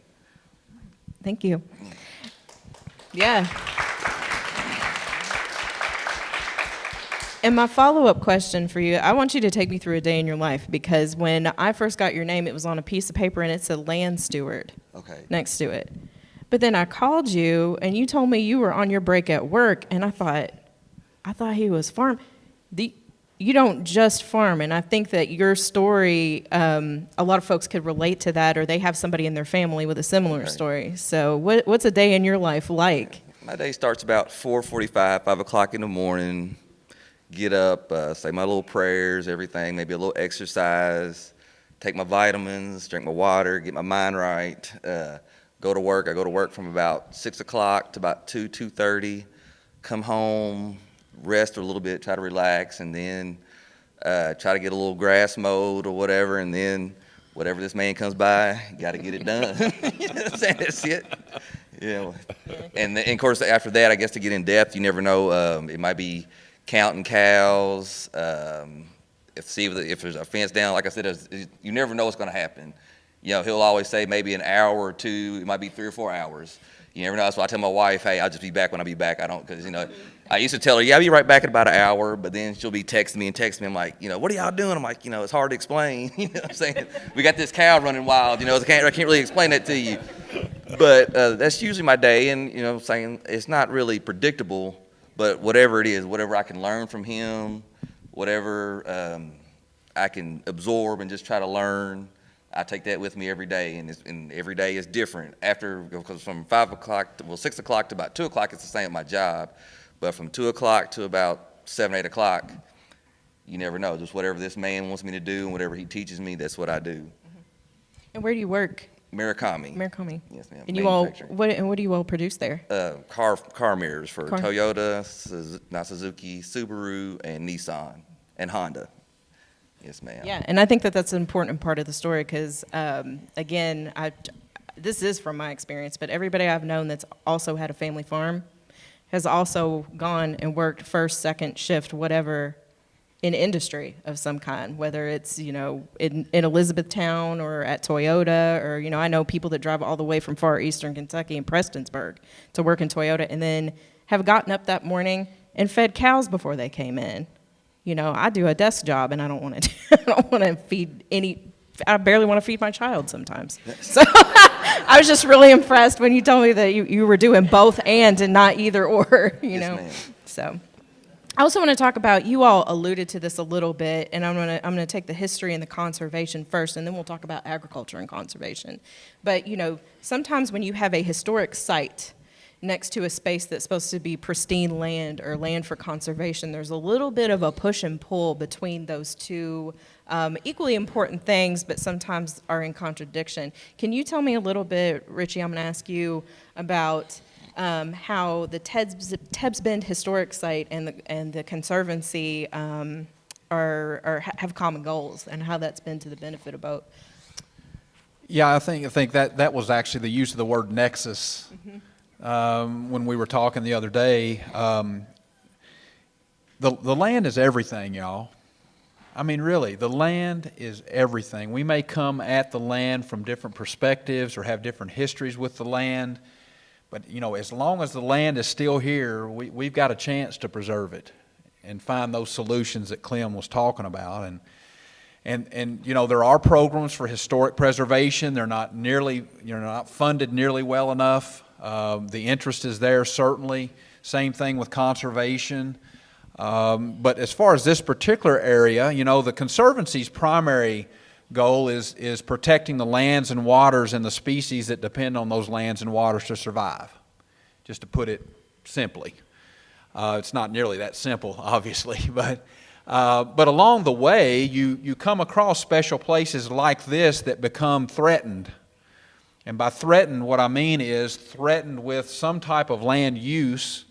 Thank you. Yeah. And my follow-up question for you, I want you to take me through a day in your life, because when I first got your name, it was on a piece of paper and it said land steward next to it. But then I called you and you told me you were on your break at work, and I thought he was farm. You don't just farm, and I think that your story, a lot of folks could relate to that, or they have somebody in their family with a similar story. So what's a day in your life like? My day starts about 4:45, 5 o'clock in the morning. Get up, say my little prayers, everything, maybe a little exercise, take my vitamins, drink my water, get my mind right, go to work. I go to work from about 6 o'clock to about 2:30, come home, rest a little bit, try to relax, and then try to get a little grass mowed or whatever, and then whatever this man comes by, got to get it done. You know what I'm saying? That's it. Yeah. And of course, after that, I guess to get in depth, you never know, it might be counting cows, if there's a fence down, like I said, you never know what's going to happen. You know, he'll always say maybe an hour or two, it might be 3 or 4 hours. You never know. That's why I tell my wife, hey, I'll just be back when I be back. I don't, because, you know, I used to tell her, yeah, I'll be right back in about an hour, but then she'll be texting me. I'm like, you know, what are y'all doing? I'm like, you know, it's hard to explain. You know what I'm saying? We got this cow running wild, you know, I can't really explain that to you. But that's usually my day, and, you know, saying it's not really predictable. But whatever it is, whatever I can learn from him, whatever I can absorb and just try to learn, I take that with me every day, and every day is different. Because from 6 o'clock to about 2 o'clock, it's the same at my job. But from 2 o'clock to about 7, 8 o'clock, you never know. Just whatever this man wants me to do and whatever he teaches me, that's what I do. And where do you work? Murakami. Yes, ma'am. And what do you all produce there? Car mirrors for Toyota, Suzuki, Subaru, and Nissan, and Honda. Yes, ma'am. Yeah, and I think that that's an important part of the story, because, again, this is from my experience, but everybody I've known that's also had a family farm has also gone and worked first, second shift, whatever, in industry of some kind, whether it's, you know, in Elizabethtown or at Toyota, or, you know, I know people that drive all the way from far eastern Kentucky and Prestonsburg to work in Toyota, and then have gotten up that morning and fed cows before they came in. You know, I do a desk job, and I don't want to feed I barely want to feed my child sometimes. So I was just really impressed when you told me that you were doing both and not either or, you know. Ma'am. So I also want to talk about, you all alluded to this a little bit, and I'm gonna take the history and the conservation first, and then we'll talk about agriculture and conservation. But, you know, sometimes when you have a historic site next to a space that's supposed to be pristine land or land for conservation, there's a little bit of a push and pull between those two equally important things, but sometimes are in contradiction. Can you tell me a little bit, Richie, I'm going to ask you about how the Tebbs Bend Historic Site and the Conservancy have common goals, and how that's been to the benefit of both. Yeah, I think that was actually the use of the word nexus. When we were talking the other day. The land is everything, y'all. I mean, really, the land is everything. We may come at the land from different perspectives or have different histories with the land, but, you know, as long as the land is still here, we've got a chance to preserve it and find those solutions that Clem was talking about. And you know, there are programs for historic preservation. They're not funded nearly well enough. The interest is there, certainly. Same thing with conservation. But as far as this particular area, you know, the Conservancy's primary goal is protecting the lands and waters and the species that depend on those lands and waters to survive, just to put it simply. It's not nearly that simple, obviously, but along the way, you come across special places like this that become threatened. And by threatened, what I mean is threatened with some type of land use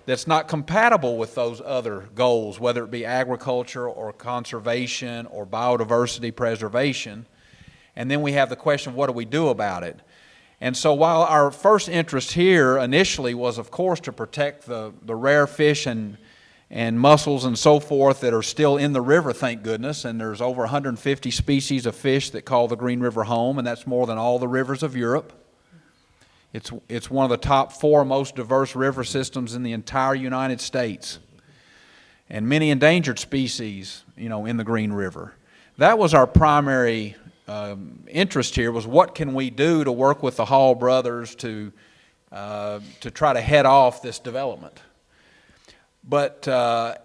that's not compatible with those other goals, whether it be agriculture or conservation or biodiversity preservation. And then we have the question of what do we do about it? And so while our first interest here initially was, of course, to protect the rare fish and mussels and so forth that are still in the river, thank goodness, and there's over 150 species of fish that call the Green River home, and that's more than all the rivers of Europe. It's one of the top 4 most diverse river systems in the entire United States, and many endangered species, in the Green River. That was our primary interest here, was what can we do to work with the Hall brothers to try to head off this development. But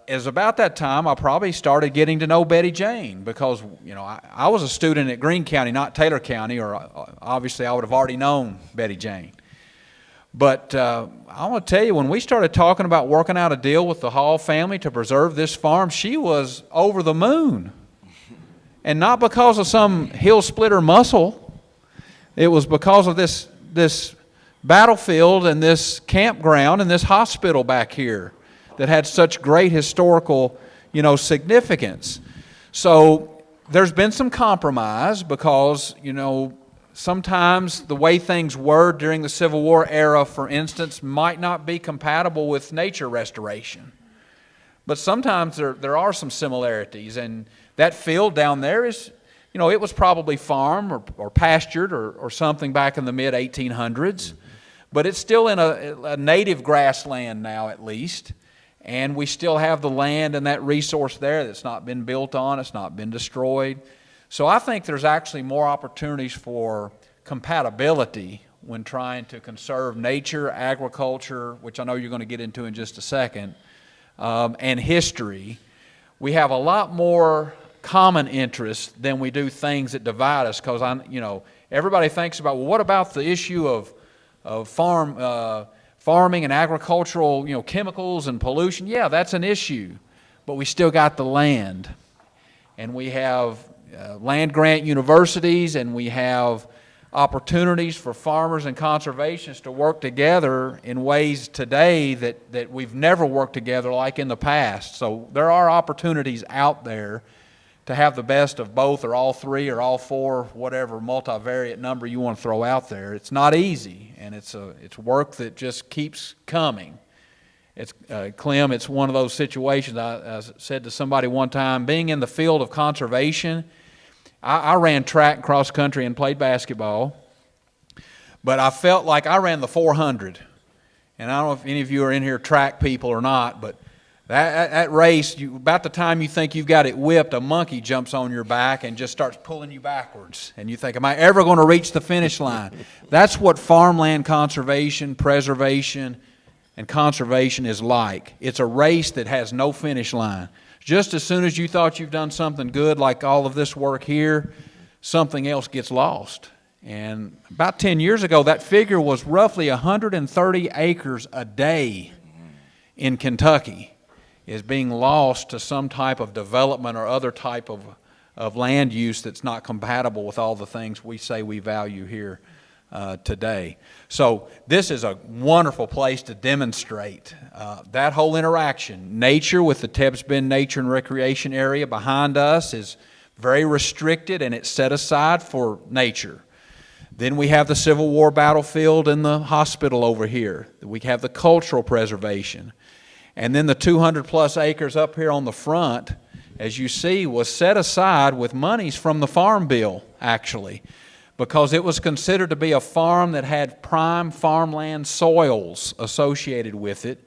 as about that time, I probably started getting to know Betty Jane because, I was a student at Greene County, not Taylor County, or obviously I would have already known Betty Jane. But I want to tell you, when we started talking about working out a deal with the Hall family to preserve this farm, she was over the moon. And not because of some hill splitter mussel. It was because of this battlefield and this campground and this hospital back here that had such great historical, significance. So there's been some compromise because, sometimes the way things were during the Civil War era, for instance, might not be compatible with nature restoration. But sometimes there are some similarities, and that field down there is, it was probably farmed or pastured or something back in the mid-1800s, but it's still in a native grassland now at least. And we still have the land and that resource there that's not been built on, it's not been destroyed. So I think there's actually more opportunities for compatibility when trying to conserve nature, agriculture, which I know you're going to get into in just a second, and history. We have a lot more common interests than we do things that divide us, because everybody thinks about, well, what about the issue of farming and agricultural, chemicals and pollution? Yeah, that's an issue, but we still got the land, and we have land grant universities, and we have opportunities for farmers and conservationists to work together in ways today that we've never worked together like in the past. So there are opportunities out there to have the best of both, or all 3, or all 4, whatever multivariate number you want to throw out there. It's not easy, and it's work that just keeps coming. Clem, it's one of those situations. I said to somebody one time, being in the field of conservation, I ran track and cross country and played basketball, but I felt like I ran the 400. And I don't know if any of you are in here track people or not, but that race, about the time you think you've got it whipped, a monkey jumps on your back and just starts pulling you backwards. And you think, am I ever going to reach the finish line? That's what farmland conservation, preservation, and conservation is like. It's a race that has no finish line. Just as soon as you thought you've done something good, like all of this work here, something else gets lost. And about 10 years ago, that figure was roughly 130 acres a day in Kentucky is being lost to some type of development or other type of land use that's not compatible with all the things we say we value here today. So this is a wonderful place to demonstrate that whole interaction. Nature with the Tebbs Bend Nature and Recreation Area behind us is very restricted, and it's set aside for nature. Then we have the Civil War battlefield and the hospital over here. We have the cultural preservation. And then the 200-plus acres up here on the front, as you see, was set aside with monies from the Farm Bill, actually, because it was considered to be a farm that had prime farmland soils associated with it.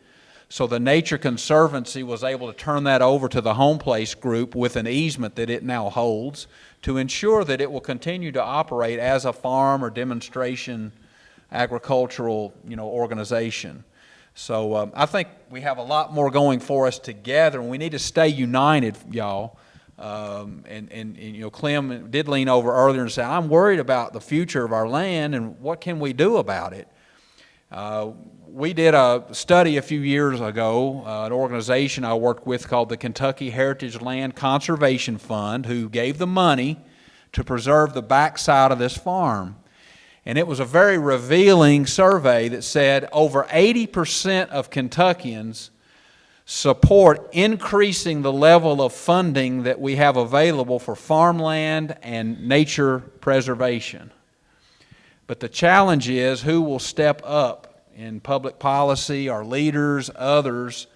So the Nature Conservancy was able to turn that over to the Home Place Group with an easement that it now holds to ensure that it will continue to operate as a farm or demonstration agricultural, organization. So I think we have a lot more going for us together, and we need to stay united, y'all. And Clem did lean over earlier and say, I'm worried about the future of our land, and what can we do about it? We did a study a few years ago, an organization I worked with called the Kentucky Heritage Land Conservation Fund, who gave the money to preserve the backside of this farm. And it was a very revealing survey that said over 80% of Kentuckians support increasing the level of funding that we have available for farmland and nature preservation. But the challenge is who will step up in public policy, our leaders, others,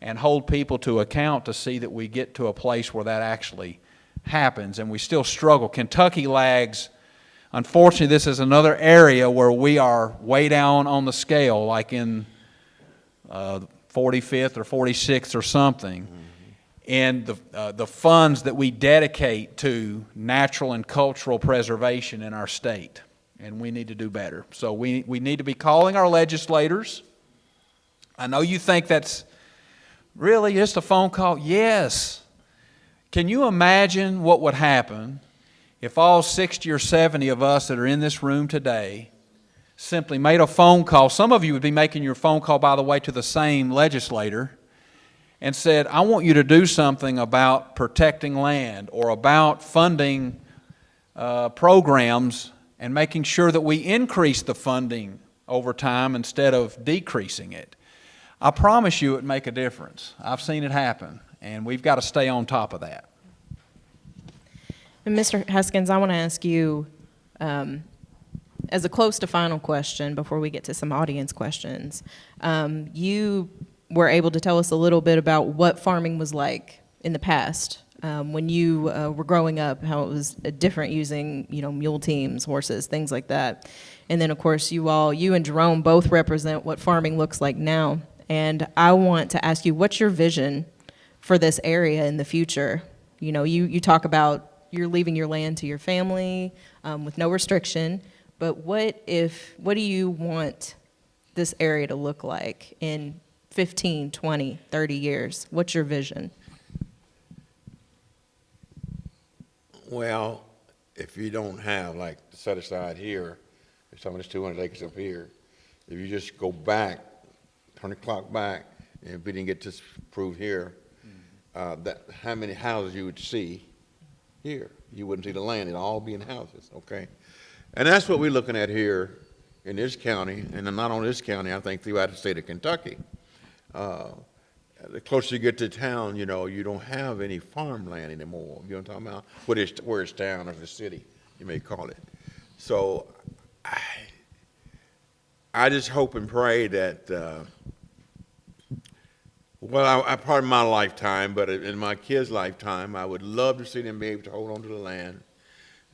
and hold people to account to see that we get to a place where that actually happens. And we still struggle. Kentucky lags. Unfortunately, this is another area where we are way down on the scale, like in 45th or 46th or something. And the funds that we dedicate to natural and cultural preservation in our state. And we need to do better. So we need to be calling our legislators. I know you think that's really just a phone call. Yes. Can you imagine what would happen if all 60 or 70 of us that are in this room today simply made a phone call? Some of you would be making your phone call, by the way, to the same legislator and said, I want you to do something about protecting land or about funding programs and making sure that we increase the funding over time instead of decreasing it. I promise you it would make a difference. I've seen it happen, and we've got to stay on top of that. And Mr. Haskins, I want to ask you, as a close to final question before we get to some audience questions, you were able to tell us a little bit about what farming was like in the past. When you were growing up, how it was different using, mule teams, horses, things like that. And then, of course, you and Jerome both represent what farming looks like now. And I want to ask you, what's your vision for this area in the future? You talk about you're leaving your land to your family with no restriction, but what do you want this area to look like in 15, 20, 30 years? What's your vision? Well, if you don't have, like, set aside here, if some of this 200 acres up here, if you just go back, turn the clock back, and if we didn't get this approved here, that how many houses you would see here. You wouldn't see the land, it'd all be in houses, okay? And that's what we're looking at here in this county, and not only this county, I think throughout the state of Kentucky. The closer you get to town, you don't have any farmland anymore. You know what I'm talking about? Where it's town or the city, you may call it. So I just hope and pray that, I part of my lifetime, but in my kids' lifetime, I would love to see them be able to hold on to the land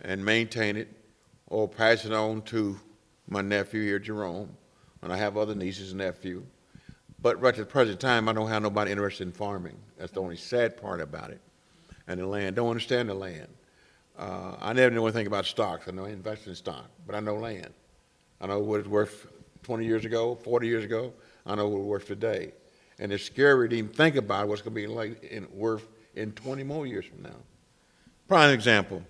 and maintain it or pass it on to my nephew here, Jerome, and I have other nieces and nephews. But right at the present time, I don't have nobody interested in farming. That's the only sad part about it. And the land, don't understand the land. I never knew anything about stocks. I know I invested in stock, but I know land. I know what it's worth 20 years ago, 40 years ago. I know what it's worth today. And it's scary to even think about what's going to be worth in 20 more years from now. Prime example,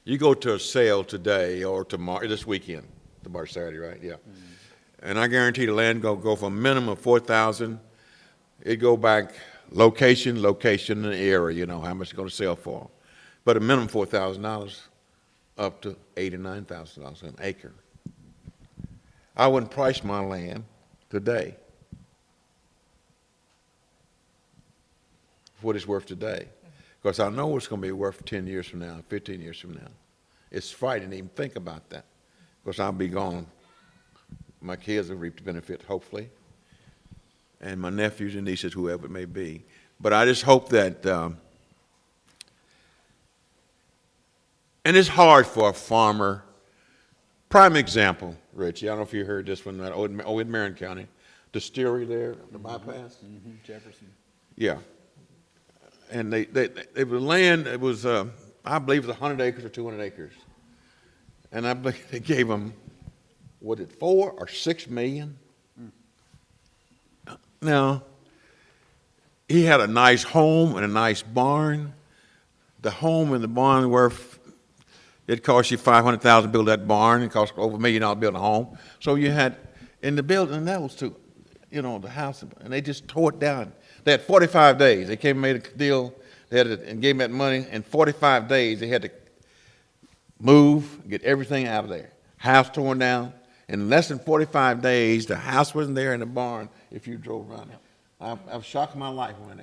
you go to a sale today or tomorrow, this weekend, tomorrow Saturday, right? Yeah. Mm-hmm. And I guarantee the land go for a minimum of $4,000. It go back location, and the area, how much it's going to sell for. But a minimum $4,000 up to $8,000 or $9,000 an acre. I wouldn't price my land today for what it's worth today. Because I know it's going to be worth 10 years from now, 15 years from now. It's frightening to even think about that. Because I'll be gone. My kids will reap the benefit, hopefully, and my nephews and nieces, whoever it may be. But I just hope that, and it's hard for a farmer. Prime example, Richie, I don't know if you heard this one, in Marion County, distillery there, the bypass. Mm-hmm. Jefferson. Yeah. And the land, it was, I believe it was 100 acres or 200 acres. And I believe they gave them, was it 4 or 6 million? Now, he had a nice home and a nice barn. The home and the barn were, it cost you $500,000 to build that barn. It cost over $1 million to build a home. So you had, in the building, that was to, the house, and they just tore it down. They had 45 days. They came and made a deal. They had and gave them that money. In 45 days, they had to move, get everything out of there. House torn down. In less than 45 days, the house wasn't there in the barn if you drove around it. I've shocked my life when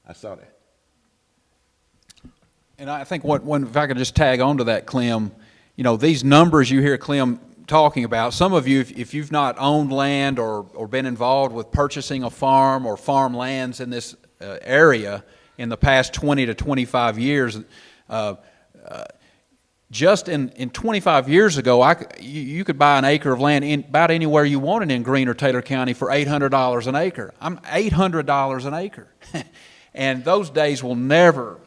I saw that. And I think if I could just tag on to that, Clem, these numbers you hear Clem talking about, some of you, if you've not owned land or been involved with purchasing a farm or farmlands in this area in the past 20 to 25 years, just in 25 years ago, you could buy an acre of land about anywhere you wanted in Greene or Taylor County for $800 an acre. I'm $800 an acre. And those days will never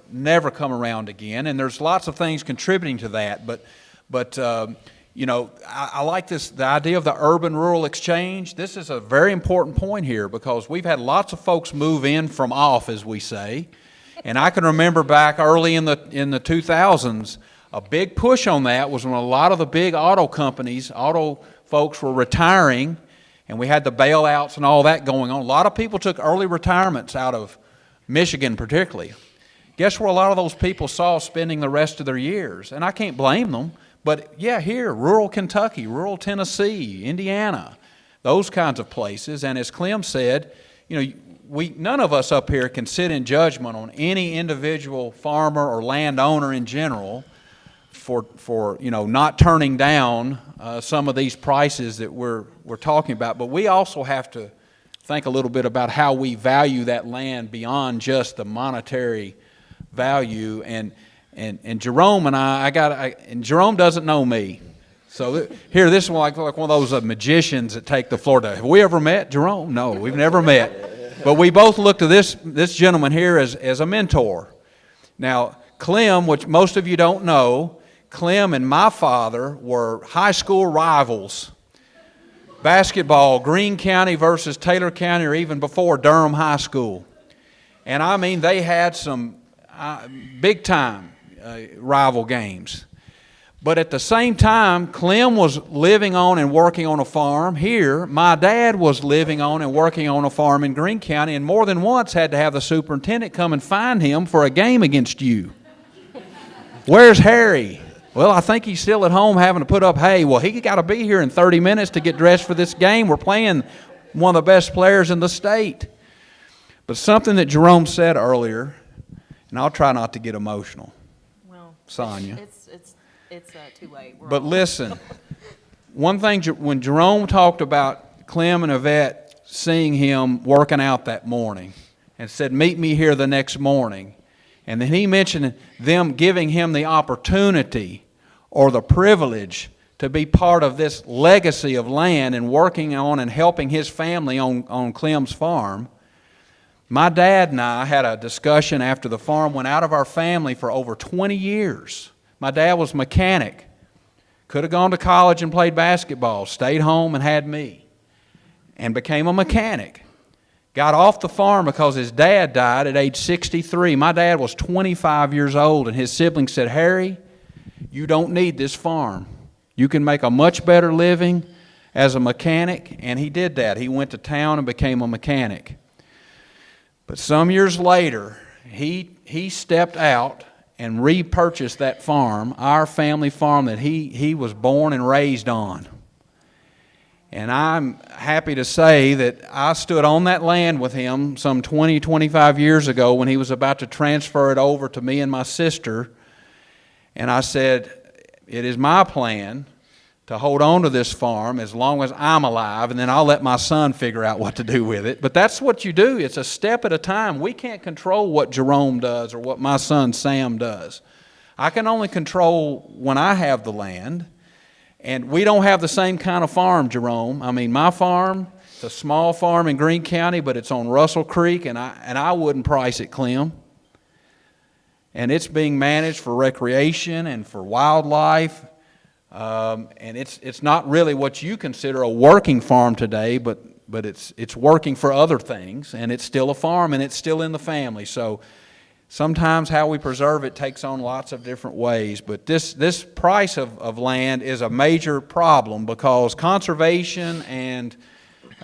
come around again. And there's lots of things contributing to that. But I like the idea of the urban-rural exchange. This is a very important point here because we've had lots of folks move in from off, as we say. And I can remember back early in the 2000s, a big push on that was when a lot of the big auto folks were retiring, and we had the bailouts and all that going on. A lot of people took early retirements out of Michigan particularly. Guess where a lot of those people saw spending the rest of their years? And I can't blame them, but yeah, here, rural Kentucky, rural Tennessee, Indiana, those kinds of places. And as Clem said, none of us up here can sit in judgment on any individual farmer or landowner in general for not turning down some of these prices that we're talking about. But we also have to think a little bit about how we value that land beyond just the monetary value. And Jerome and and Jerome doesn't know me. So here, this is like one of those magicians that take the floor. Have we ever met, Jerome? No, we've never met. But we both look to this gentleman here as a mentor. Now, Clem, which most of you don't know, Clem and my father were high school rivals. Basketball, Greene County versus Taylor County, or even before Durham High School. And I mean, they had some big-time rival games. But at the same time, Clem was living on and working on a farm here. My dad was living on and working on a farm in Greene County, and more than once had to have the superintendent come and find him for a game against you. Where's Harry? Well, I think he's still at home having to put up hay. Well, he got to be here in 30 minutes to get dressed for this game. We're playing one of the best players in the state. But something that Jerome said earlier, and I'll try not to get emotional. Well, Sonia. It's too late. But listen, one thing, when Jerome talked about Clem and Yvette seeing him working out that morning and said, meet me here the next morning, and then he mentioned them giving him the opportunity or the privilege to be part of this legacy of land and working on and helping his family on Clem's farm. My dad and I had a discussion after the farm went out of our family for over 20 years. My dad was a mechanic. Could have gone to college and played basketball, stayed home and had me, and became a mechanic. Got off the farm because his dad died at age 63. My dad was 25 years old, and his siblings said, Harry, you don't need this farm. You can make a much better living as a mechanic, and he did that. He went to town and became a mechanic. But some years later, he stepped out and repurchased that farm, our family farm that he was born and raised on. And I'm happy to say that I stood on that land with him some 20, 25 years ago when he was about to transfer it over to me and my sister. And I said, it is my plan to hold on to this farm as long as I'm alive, and then I'll let my son figure out what to do with it. But that's what you do. It's a step at a time. We can't control what Jerome does or what my son Sam does. I can only control when I have the land. And we don't have the same kind of farm, Jerome. I mean, my farm, it's a small farm in Greene County, but it's on Russell Creek, and I wouldn't price it, Clem. And it's being managed for recreation and for wildlife. And it's not really what you consider a working farm today, but it's working for other things, and it's still a farm, and it's still in the family. So sometimes how we preserve it takes on lots of different ways. But this price of land is a major problem because conservation and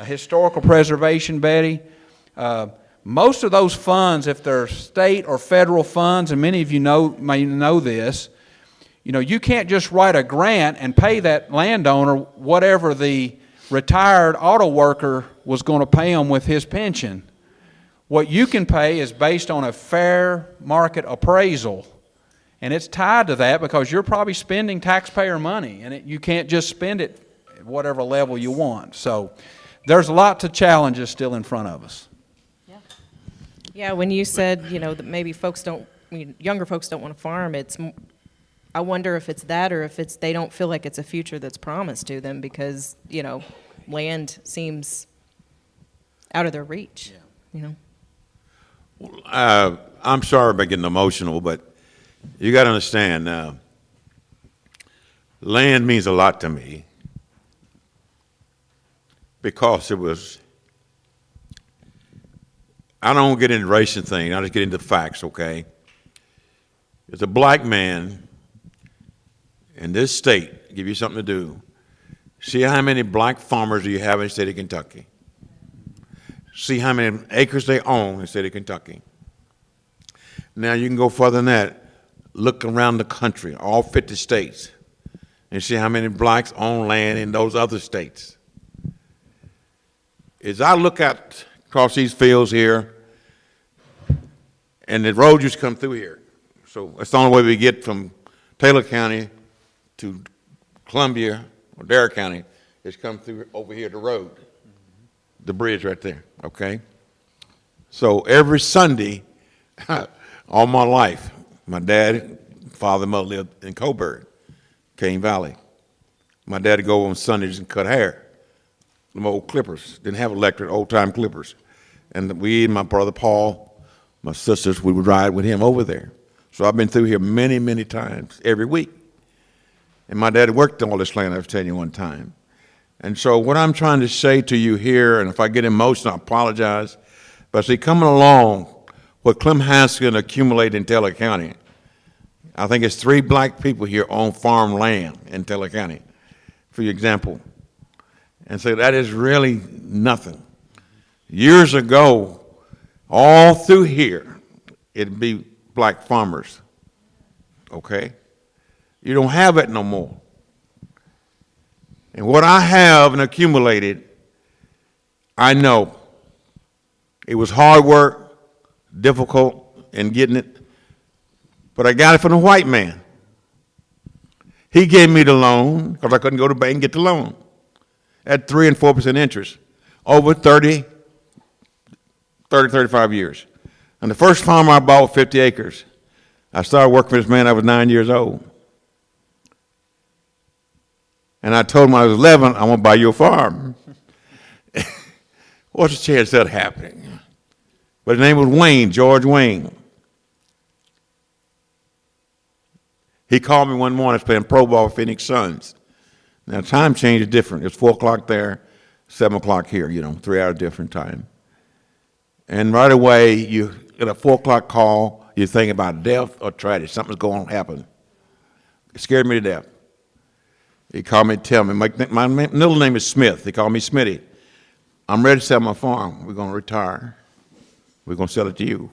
historical preservation, Betty, most of those funds, if they're state or federal funds, and many of you may know this, you can't just write a grant and pay that landowner whatever the retired auto worker was going to pay him with his pension. What you can pay is based on a fair market appraisal, and it's tied to that because you're probably spending taxpayer money, and you can't just spend it at whatever level you want. So there's a lot of challenges still in front of us. Yeah, when you said, that maybe younger folks don't want to farm, I wonder if it's that or if it's they don't feel like it's a future that's promised to them because, land seems out of their reach, I'm sorry about getting emotional, but you got to understand, land means a lot to me because I don't get into racing thing. I just get into facts, okay? As a black man in this state, give you something to do. See how many black farmers do you have in the state of Kentucky? See how many acres they own in the state of Kentucky. Now you can go further than that. Look around the country, all 50 states, and see how many blacks own land in those other states. As I look out across these fields here, and the road used to come through here. So that's the only way we get from Taylor County to Columbia or Dare County is come through over here, the road, the bridge right there, okay? So every Sunday, all my life, my dad, father, and mother lived in Coburg, Cane Valley. My dad would go on Sundays and cut hair. Them old clippers, didn't have electric, old-time clippers. And we and my brother Paul, my sisters, we would ride with him over there. So I've been through here many, many times, every week. And my dad worked all this land, I was telling you one time. And so what I'm trying to say to you here, and if I get emotional, I apologize, but see, coming along, what Clem Haskins accumulated in Taylor County, I think it's 3 black people here own farm land in Taylor County, for example. And so that is really nothing. Years ago, all through here, it'd be black farmers, okay? You don't have it no more. And what I have and accumulated, I know it was hard work, difficult in getting it, but I got it from a white man. He gave me the loan because I couldn't go to the bank and get the loan at 3 and 4% interest over 35 years. And the first farm I bought was 50 acres. I started working for this man, I was 9 years old. And I told him when I was 11, I want to buy you a farm. What's the chance of that happening? But his name was Wayne, George Wayne. He called me one morning, I was playing pro ball with Phoenix Suns. Now, time change is different. It's 4 o'clock there, 7 o'clock here, 3 hours different time. And right away, you get a 4 o'clock call, you think about death or tragedy. Something's going to happen. It scared me to death. He called me to tell me, my middle name is Smith. He called me Smitty. I'm ready to sell my farm. We're going to retire. We're going to sell it to you.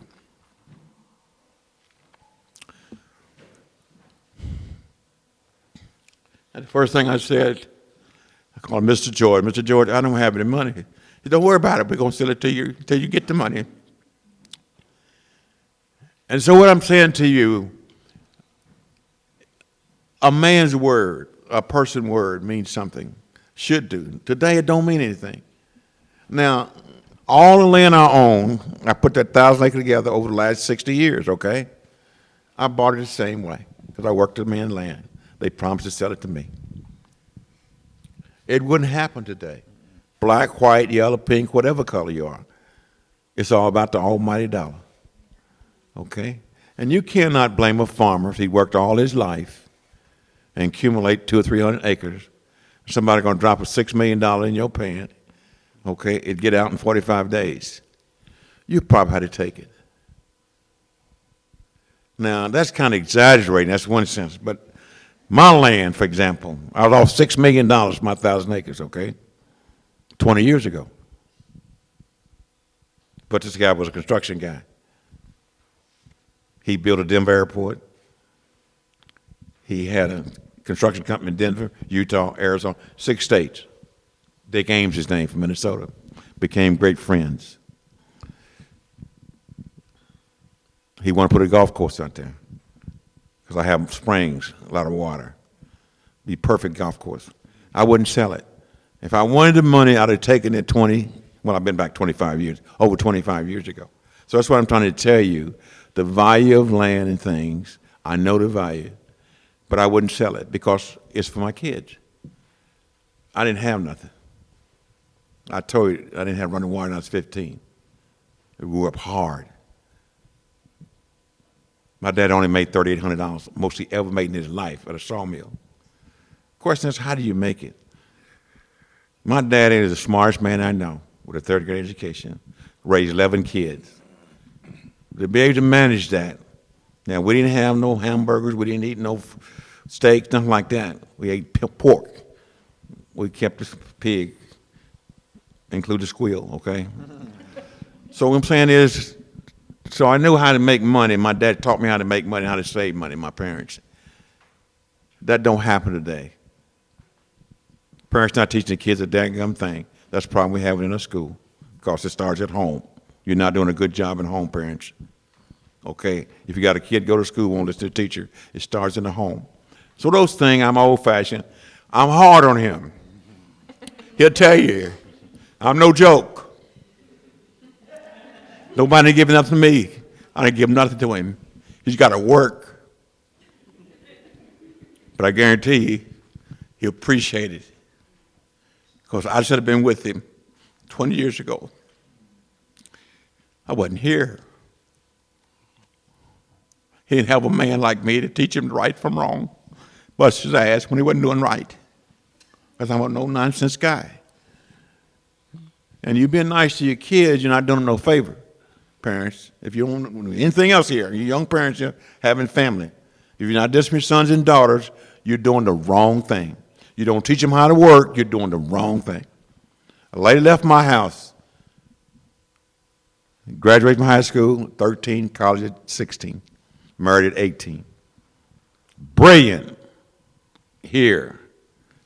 And the first thing I said, I called Mr. George. Mr. George, I don't have any money. He said, don't worry about it. We're going to sell it to you until you get the money. And so what I'm saying to you, a man's word, a person's word means something, should do. Today it don't mean anything. Now, all the land I own, I put that 1,000 acres together over the last 60 years, okay? I bought it the same way because I worked the man's land. They promised to sell it to me. It wouldn't happen today. Black, white, yellow, pink, whatever color you are. It's all about the almighty dollar, okay? And you cannot blame a farmer if he worked all his life and accumulate 200 or 300 acres. Somebody going to drop a $6 million in your pan, okay? It'd get out in 45 days. You probably had to take it. Now, that's kind of exaggerating. That's one sense. But my land, for example, I lost $6 million for my 1,000 acres, okay? 20 years ago. But this guy was a construction guy. He built a Denver airport. He had a construction company in Denver, Utah, Arizona, 6 states. Dick Ames, his name, from Minnesota. Became great friends. he wanted to put a golf course out there because I have springs, a lot of water. Be perfect golf course. I wouldn't sell it. If I wanted the money, I'd have taken it I've been back 25 years, over 25 years ago. So that's what I'm trying to tell you. The value of land and things, I know the value, but I wouldn't sell it because it's for my kids. I didn't have nothing. I told you I didn't have running water when I was 15. I grew up hard. My dad only made $3,800, most he ever made in his life at a sawmill. Question is, how do you make it? My daddy is the smartest man I know with a third grade education, raised 11 kids. To be able to manage that, now we didn't have no hamburgers, we didn't eat no steaks, nothing like that. We ate pork. We kept the pig, include the squeal, okay? So what I'm saying is, so I knew how to make money. My dad taught me how to make money, how to save money, my parents. That don't happen today. Parents not teaching the kids a daggum thing. That's the problem we have in a school because it starts at home. You're not doing a good job at home, parents. Okay? If you got a kid go to school, won't listen to the teacher, it starts in the home. So those things, I'm old-fashioned. I'm hard on him. He'll tell you, I'm no joke. Nobody giving nothing to me. I didn't give nothing to him. He's got to work. But I guarantee you, he'll appreciate it. Because I should have been with him 20 years ago. I wasn't here. He didn't have a man like me to teach him right from wrong. Bust his ass when he wasn't doing right. Because I'm a no-nonsense guy. And you being nice to your kids, you're not doing them no favor, parents. If you don't want anything else here, you young parents here having family, if you're not disciplining your sons and daughters, you're doing the wrong thing. You don't teach them how to work, you're doing the wrong thing. A lady left my house, graduated from high school, 13, college at 16, married at 18. Brilliant. Here,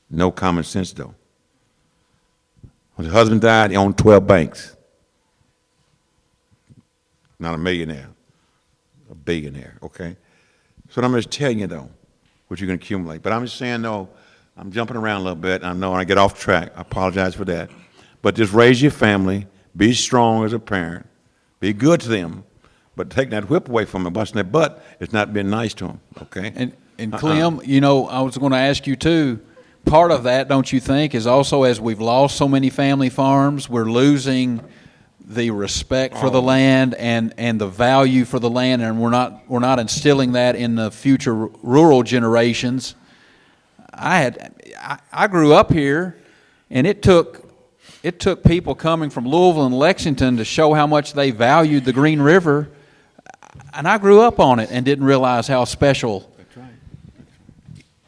no common sense though. When his husband died, he owned 12 banks. Not a millionaire, a billionaire, okay? So I'm just telling you though, what you can accumulate. But I'm just saying though, I'm jumping around a little bit. I know I get off track. I apologize for that. But just raise your family. Be strong as a parent. Be good to them. But taking that whip away from them, busting their butt, it's not being nice to them, okay? And Clem, you know, I was going to ask you too, part of that, don't you think, is also as we've lost so many family farms, we're losing the respect for the land and the value for the land, and we're not instilling that in the future rural generations. I grew up here, and it took people coming from Louisville and Lexington to show how much they valued the Green River, and I grew up on it and didn't realize how special,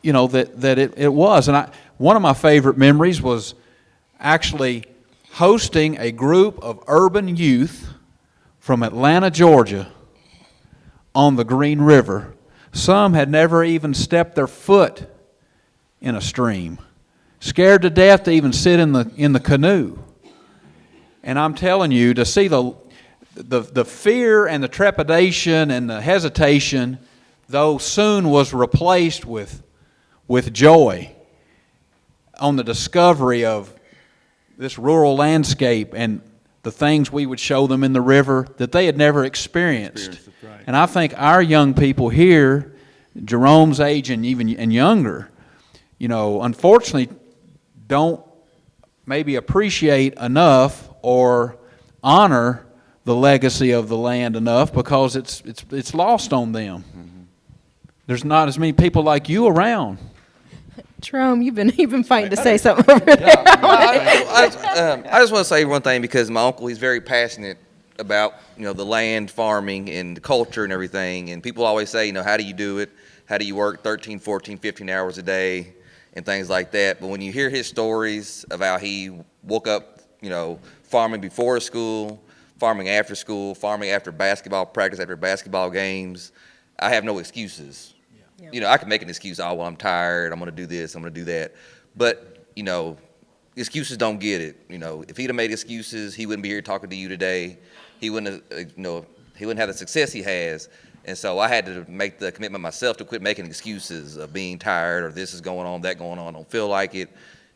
you know, that it was. And one of my favorite memories was actually hosting a group of urban youth from Atlanta, Georgia, on the Green River. Some had never even stepped their foot in a stream, scared to death to even sit in the canoe. And I'm telling you, to see the fear and the trepidation and the hesitation, though soon was replaced with joy on the discovery of this rural landscape and the things we would show them in the river that they had never experienced. Right. And I think our young people here, Jerome's age and even younger, you know, unfortunately don't maybe appreciate enough or honor the legacy of the land enough because it's lost on them. Mm-hmm. There's not as many people like you around. Jerome, you've been fighting to say something over there. I just want to say one thing because my uncle, he's very passionate about, you know, the land, farming, and the culture and everything. And people always say, you know, how do you do it? How do you work 13, 14, 15 hours a day and things like that? But when you hear his stories of how he woke up, you know, farming before school, farming after school, farming after basketball practice, after basketball games, I have no excuses. Yeah. You know, I can make an excuse, oh, well, I'm tired, I'm going to do this, I'm going to do that. But, you know, excuses don't get it. You know, if he'd have made excuses, he wouldn't be here talking to you today. He wouldn't have, you know, he wouldn't have the success he has. And so I had to make the commitment myself to quit making excuses of being tired or this is going on, that going on, don't feel like it.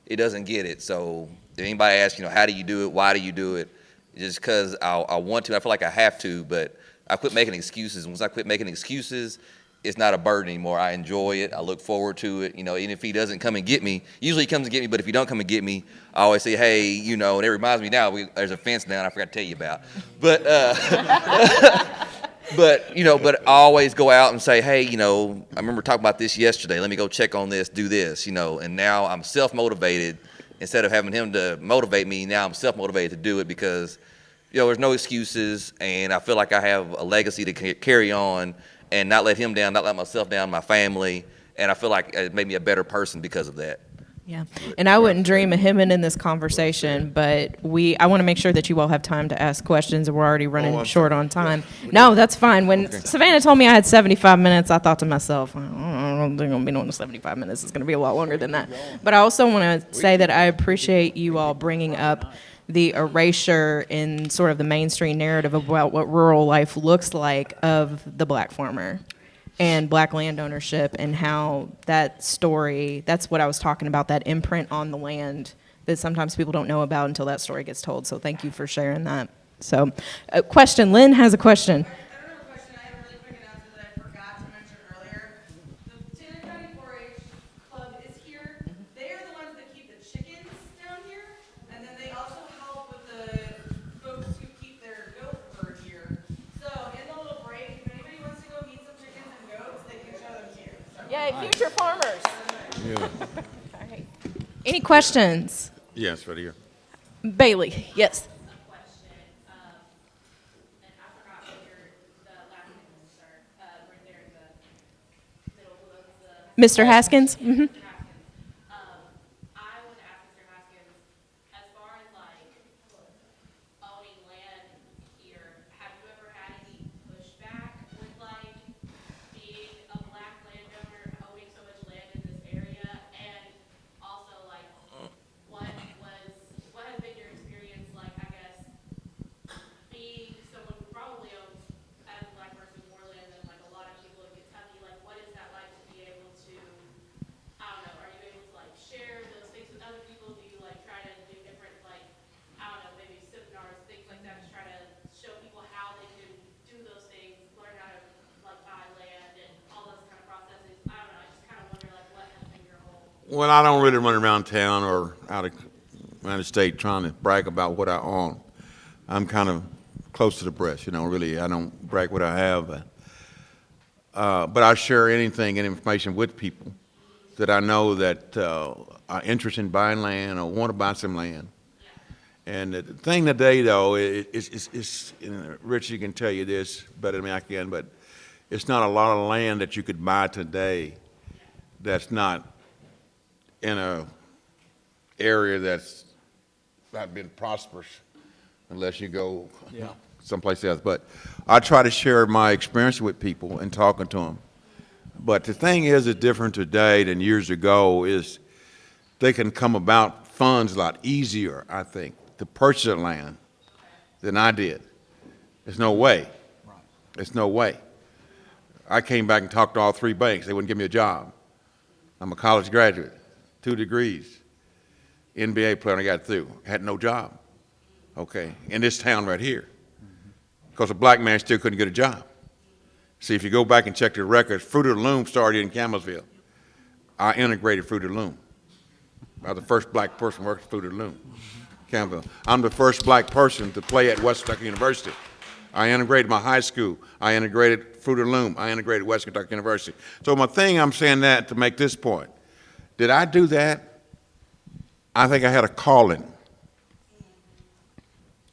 It doesn't get it. So if anybody asks, how do you do it? Why do you do it? Just because I want to. I feel like I have to, but I quit making excuses. Once I quit making excuses, it's not a burden anymore. I enjoy it. I look forward to it. Even if he doesn't come and get me, usually he comes and get me, but if he don't come and get me, I always say, hey, and it reminds me now, there's a fence down I forgot to tell you about. But, but I always go out and say, hey, I remember talking about this yesterday. Let me go check on this, do this, and now I'm self-motivated. Instead of having him to motivate me, now I'm self-motivated to do it because, there's no excuses, and I feel like I have a legacy to carry on and not let him down, not let myself down, my family, and I feel like it made me a better person because of that. Yeah, and I wouldn't dream of him in this conversation, but I want to make sure that you all have time to ask questions, and we're already running short on time. No, that's fine. When Savannah told me I had 75 minutes, I thought to myself, I don't think I'm going to be doing the 75 minutes. It's going to be a lot longer than that. But I also want to say that I appreciate you all bringing up the erasure in sort of the mainstream narrative about what rural life looks like of the black farmer and black land ownership, and how that story, that's what I was talking about, that imprint on the land that sometimes people don't know about until that story gets told. So thank you for sharing that. So, a question. Lynn has a question. I don't have a question. I have a really quick announcement that I forgot to mention earlier. The Taylor County 4-H Club is here. They are the ones that keep the chickens down here, and then they also help with the folks who keep their goat herd here. So in the little break, if anybody wants to go meet some chickens and goats, they can show them to you. Yay, future farmers. Yeah. All right. Any questions? Yes, right here. Bailey, yes. Mr. Haskins? Mm-hmm. I would ask Mr. Haskins, as far as owning land here, have you ever had any pushback with being a black landowner, owning so much land in this area, and also what has been your experience I guess, being someone who probably owns, as a black person, more land than a lot of people in Kentucky? What is that like to be able to, I don't know, are you able to share those things with other people? Do you try to do different I don't know, maybe seminars, things like that, to try to show people how they can do those things, learn how to buy land and all those kind of processes? I don't know, I just kind of wonder what has been your whole. Well, I don't really run around town or out of state trying to brag about what I own. I'm kind of close to the breast, really. I don't brag what I have. But I share anything and information with people that I know that are interested in buying land or want to buy some land. And the thing today, though, is Richie can tell you this better than I can, but it's not a lot of land that you could buy today that's not in a area that's not been prosperous unless you go someplace else. But I try to share my experience with people and talking to them. But the thing is, it's different today than years ago, is they can come about funds a lot easier, I think, to purchase land than I did. There's no way. There's no way. I came back and talked to all 3 banks. They wouldn't give me a job. I'm a college graduate, 2 degrees, NBA player, and I got through. Had no job, okay, in this town right here, because a black man still couldn't get a job. See, if you go back and check the records, Fruit of the Loom started in Campbellsville. I integrated Fruit of the Loom. I was the first black person working at Fruit of the Loom, Campbellsville. I'm the first black person to play at West Kentucky University. I integrated my high school. I integrated Fruit of the Loom. I integrated West Kentucky University. So my thing, I'm saying that to make this point. Did I do that? I think I had a calling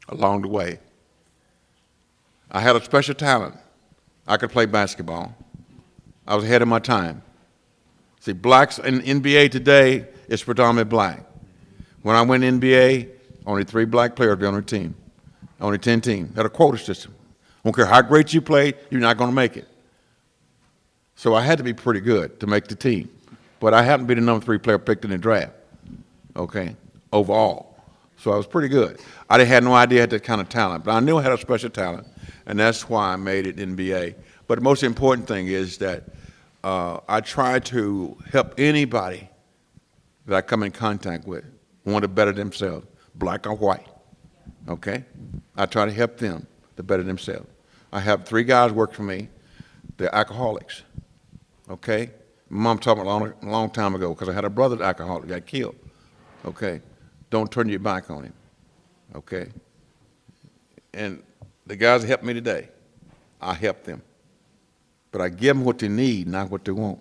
along the way. I had a special talent. I could play basketball. I was ahead of my time. See, blacks in NBA today is predominantly black. When I went NBA, only 3 black players were on the team. Only 10 teams. Had a quota system. I don't care how great you played, you're not going to make it. So I had to be pretty good to make the team. But I happened to be the number 3 player picked in the draft, okay, overall. So I was pretty good. I had no idea I had that kind of talent, but I knew I had a special talent. and that's why I made it NBA. But the most important thing is that I try to help anybody that I come in contact with want to better themselves, black or white, okay? I try to help them to better themselves. I have 3 guys work for me. They're alcoholics, okay? Mom taught me a long time ago, because I had a brother that's alcoholic, got killed, okay? Don't turn your back on him, okay? And the guys that help me today, I help them. But I give them what they need, not what they want.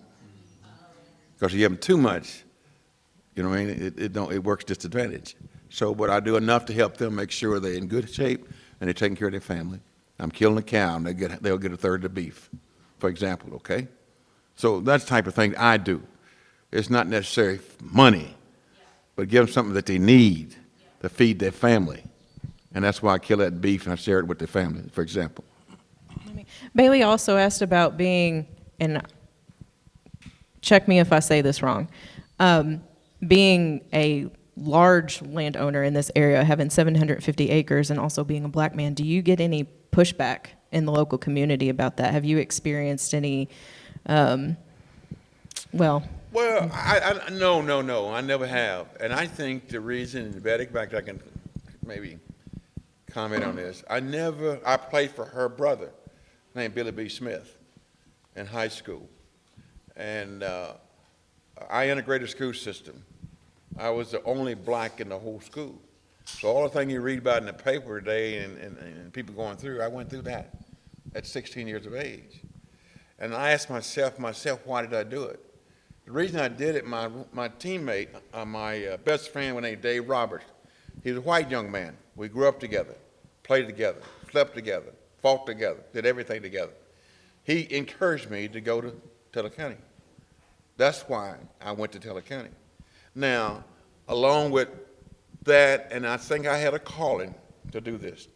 Because you give them too much, you know what I mean, it works disadvantage. So, but I do enough to help them make sure they're in good shape and they're taking care of their family. I'm killing a cow and they'll get a third of the beef, for example, okay? So that's the type of thing I do. It's not necessarily money, but give them something that they need to feed their family. And that's why I kill that beef and I share it with their family, for example. Bailey also asked about being, and check me if I say this wrong, being a large landowner in this area, having 750 acres and also being a black man. Do you get any pushback in the local community about that? Have you experienced any, Well, no, I never have. And I think the reason, back I can maybe comment on this. I played for her brother named Billy B. Smith in high school. And I integrated the school system. I was the only black in the whole school. So all the things you read about in the paper today and people going through, I went through that at 16 years of age. And I asked myself, why did I do it? The reason I did it, my teammate, my best friend was named Dave Roberts. He was a white young man. We grew up together, played together, slept together, fought together, did everything together. He encouraged me to go to Teller County. That's why I went to Teller County. Now, along with that, and I think I had a calling to do this,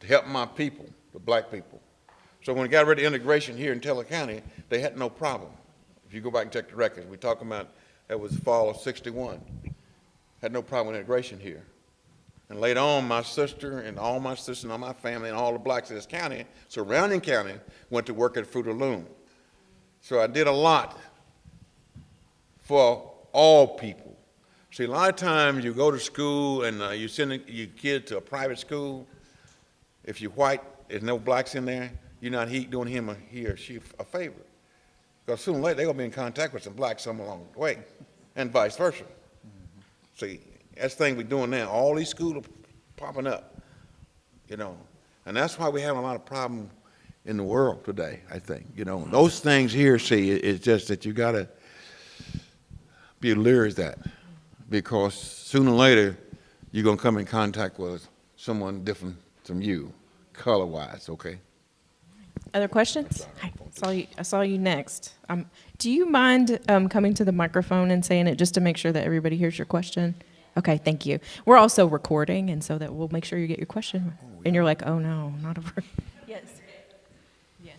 to help my people, the black people. So when we got rid of integration here in Teller County, they had no problem. If you go back and check the records, we're talking about that was the fall of '61. Had no problem with integration here. And later on, my sister and all my sisters and all my family and all the blacks in this county, surrounding county, went to work at Fruit of the Loom. So I did a lot for all people. See, a lot of times you go to school and you send your kid to a private school. If you're white, there's no blacks in there, you're not doing him or he or she a favor. Because sooner or later, they're going to be in contact with some blacks somewhere along the way, and vice versa. See, that's the thing we're doing now. All these schools are popping up, you know. And that's why we have a lot of problems in the world today, I think. You know, those things here, see, it's just that you got to be alert of that. Because sooner or later, you're going to come in contact with someone different from you, color-wise, okay? Other questions? Hi, I saw you next. Do you mind coming to the microphone and saying it just to make sure that everybody hears your question? Okay, thank you. We're also recording, and so that we'll make sure you get your question. And you're like, oh no, not over. Yes. Yeah.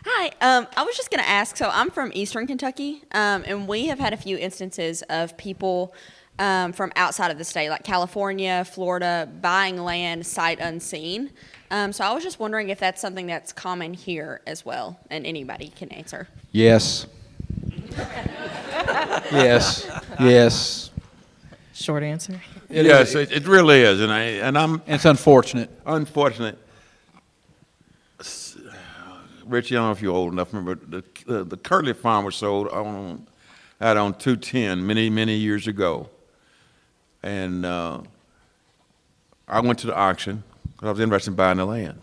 Hi, I was just going to ask, so I'm from Eastern Kentucky, and we have had a few instances of people from outside of the state, like California, Florida, buying land sight unseen. So I was just wondering if that's something that's common here as well, and anybody can answer. Yes. Yes. Yes. Short answer. Yes, it really is, and It's unfortunate. unfortunate. Richie, I don't know if you're old enough. Remember the Curly farm was sold out on 210 many years ago, and I went to the auction because I was interested in buying the land,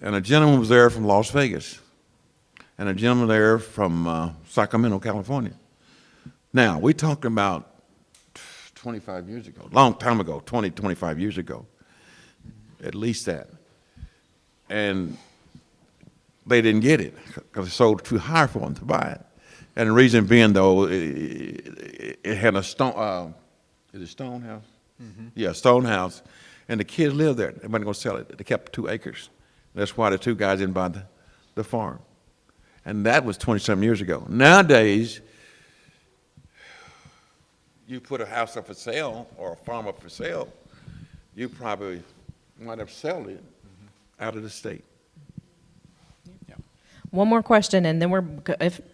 and a gentleman was there from Las Vegas, and a gentleman there from Sacramento, California. Now, we're talking about 25 years ago, long time ago, 25 years ago, at least that. And they didn't get it because it sold too high for them to buy it. And the reason being, though, it had a stone, is it stone house? Mm-hmm. Yeah, stone house. And the kids lived there. They weren't going to sell it. They kept 2 acres. That's why the 2 guys didn't buy the farm. And that was 20-something years ago. Nowadays, you put a house up for sale or a farm up for sale, you probably might have sold it out of the state. One more question, and then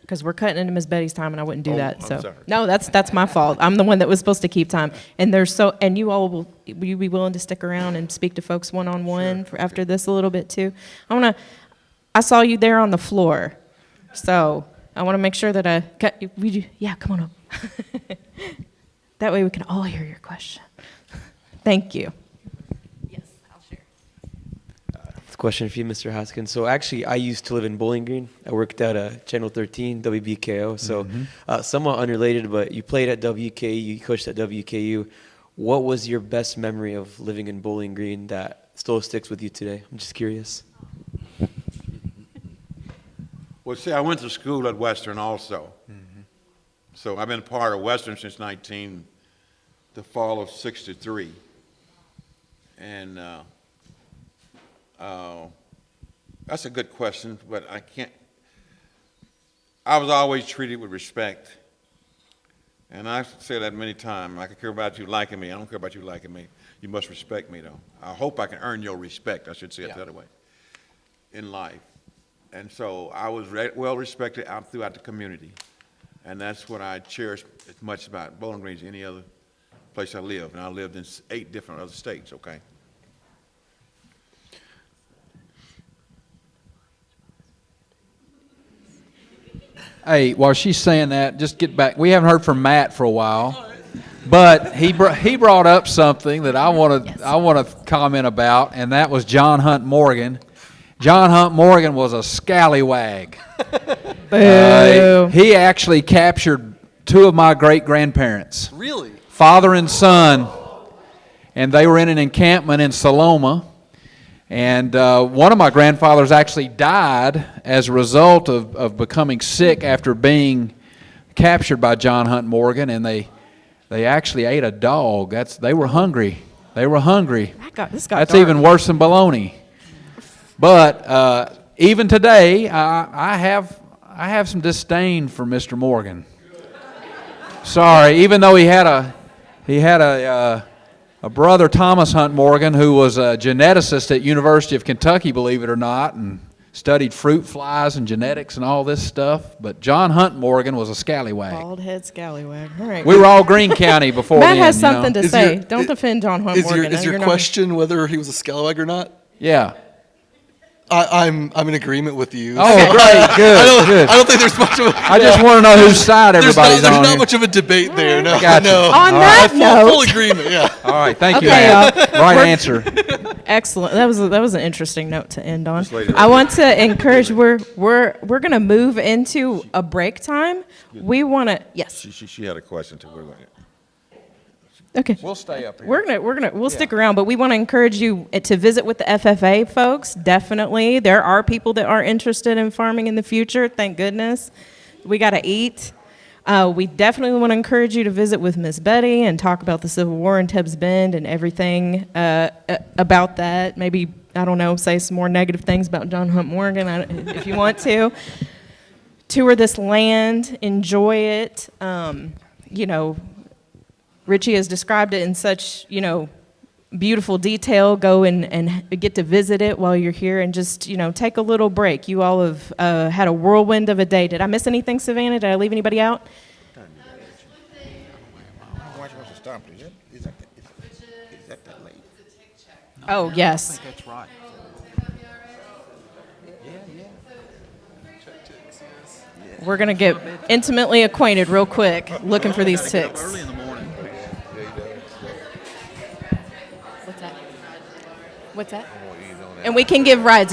because we're cutting into Miss Betty's time, and I wouldn't do Oh, that. I'm So sorry. no, that's my fault. I'm the one that was supposed to keep time. And you all will you be willing to stick around and speak to folks one-on-one after this a little bit too? I saw you there on the floor, so I want to make sure that yeah, come on up. That way we can all hear your question. Thank you. Yes, I'll share. Question for you, Mr. Haskins. So actually, I used to live in Bowling Green. I worked at Channel 13, WBKO. So somewhat unrelated, but you played at WKU, you coached at WKU. What was your best memory of living in Bowling Green that still sticks with you today? I'm just curious. Well, see, I went to school at Western also. So I've been part of Western since the fall of '63. And that's a good question, but I was always treated with respect. And I've said that many times. I can care about you liking me. I don't care about you liking me. You must respect me, though. I hope I can earn your respect. I should say it the other way in life. And so I was well respected out throughout the community. And that's what I cherish as much about Bowling Green as any other place I live. And I lived in 8 different other states, okay? Hey, while she's saying that, just get back. We haven't heard from Matt for a while, but he brought up something that I want to comment about, and that was John Hunt Morgan. John Hunt Morgan was a scallywag. He actually captured 2 of my great-grandparents. Really? Father and son, and they were in an encampment in Saloma. And one of my grandfathers actually died as a result of becoming sick after being captured by John Hunt Morgan, and they actually ate a dog. They were hungry. They were hungry. That's dark. Even worse than bologna. But even today, I have some disdain for Mr. Morgan. Sorry, even though he had a brother, Thomas Hunt Morgan, who was a geneticist at University of Kentucky, believe it or not, and studied fruit flies and genetics and all this stuff. But John Hunt Morgan was a scallywag. Bald head scallywag. All right. We were all Greene County before Matt then. has something to Is say. your- Don't defend John Hunt Morgan. Is your question whether he was a scallywag or not? Yeah. I'm in agreement with you. Oh, great, good. I don't think there's much of a. I just want to know whose side everybody's there's on not here. much of a debate there. No, Got you. no. On that note, full agreement. Yeah. All right, thank you, Okay, Matt. Right answer. excellent. That was an interesting note to end on. This lady right I want to encourage. We're going to move into a break time. We want to. Yes. She had a question too. Okay. We'll stay up here. We'll stick around, but we want to encourage you to visit with the FFA folks. Definitely, there are people that are interested in farming in the future. Thank goodness. We got to eat. We definitely want to encourage you to visit with Miss Betty and talk about the Civil War in Tubbs Bend and everything about that. Maybe, I don't know, say some more negative things about John Hunt Morgan if you want to. Tour this land, enjoy it. Richie has described it in such, beautiful detail. Go and get to visit it while you're here and just, take a little break. You all have had a whirlwind of a day. Did I miss anything, Savannah? Did I leave anybody out? Oh, yes. That's right. We're going to get intimately acquainted real quick, looking for these ticks. Early in the morning. What's that? And we can give rides.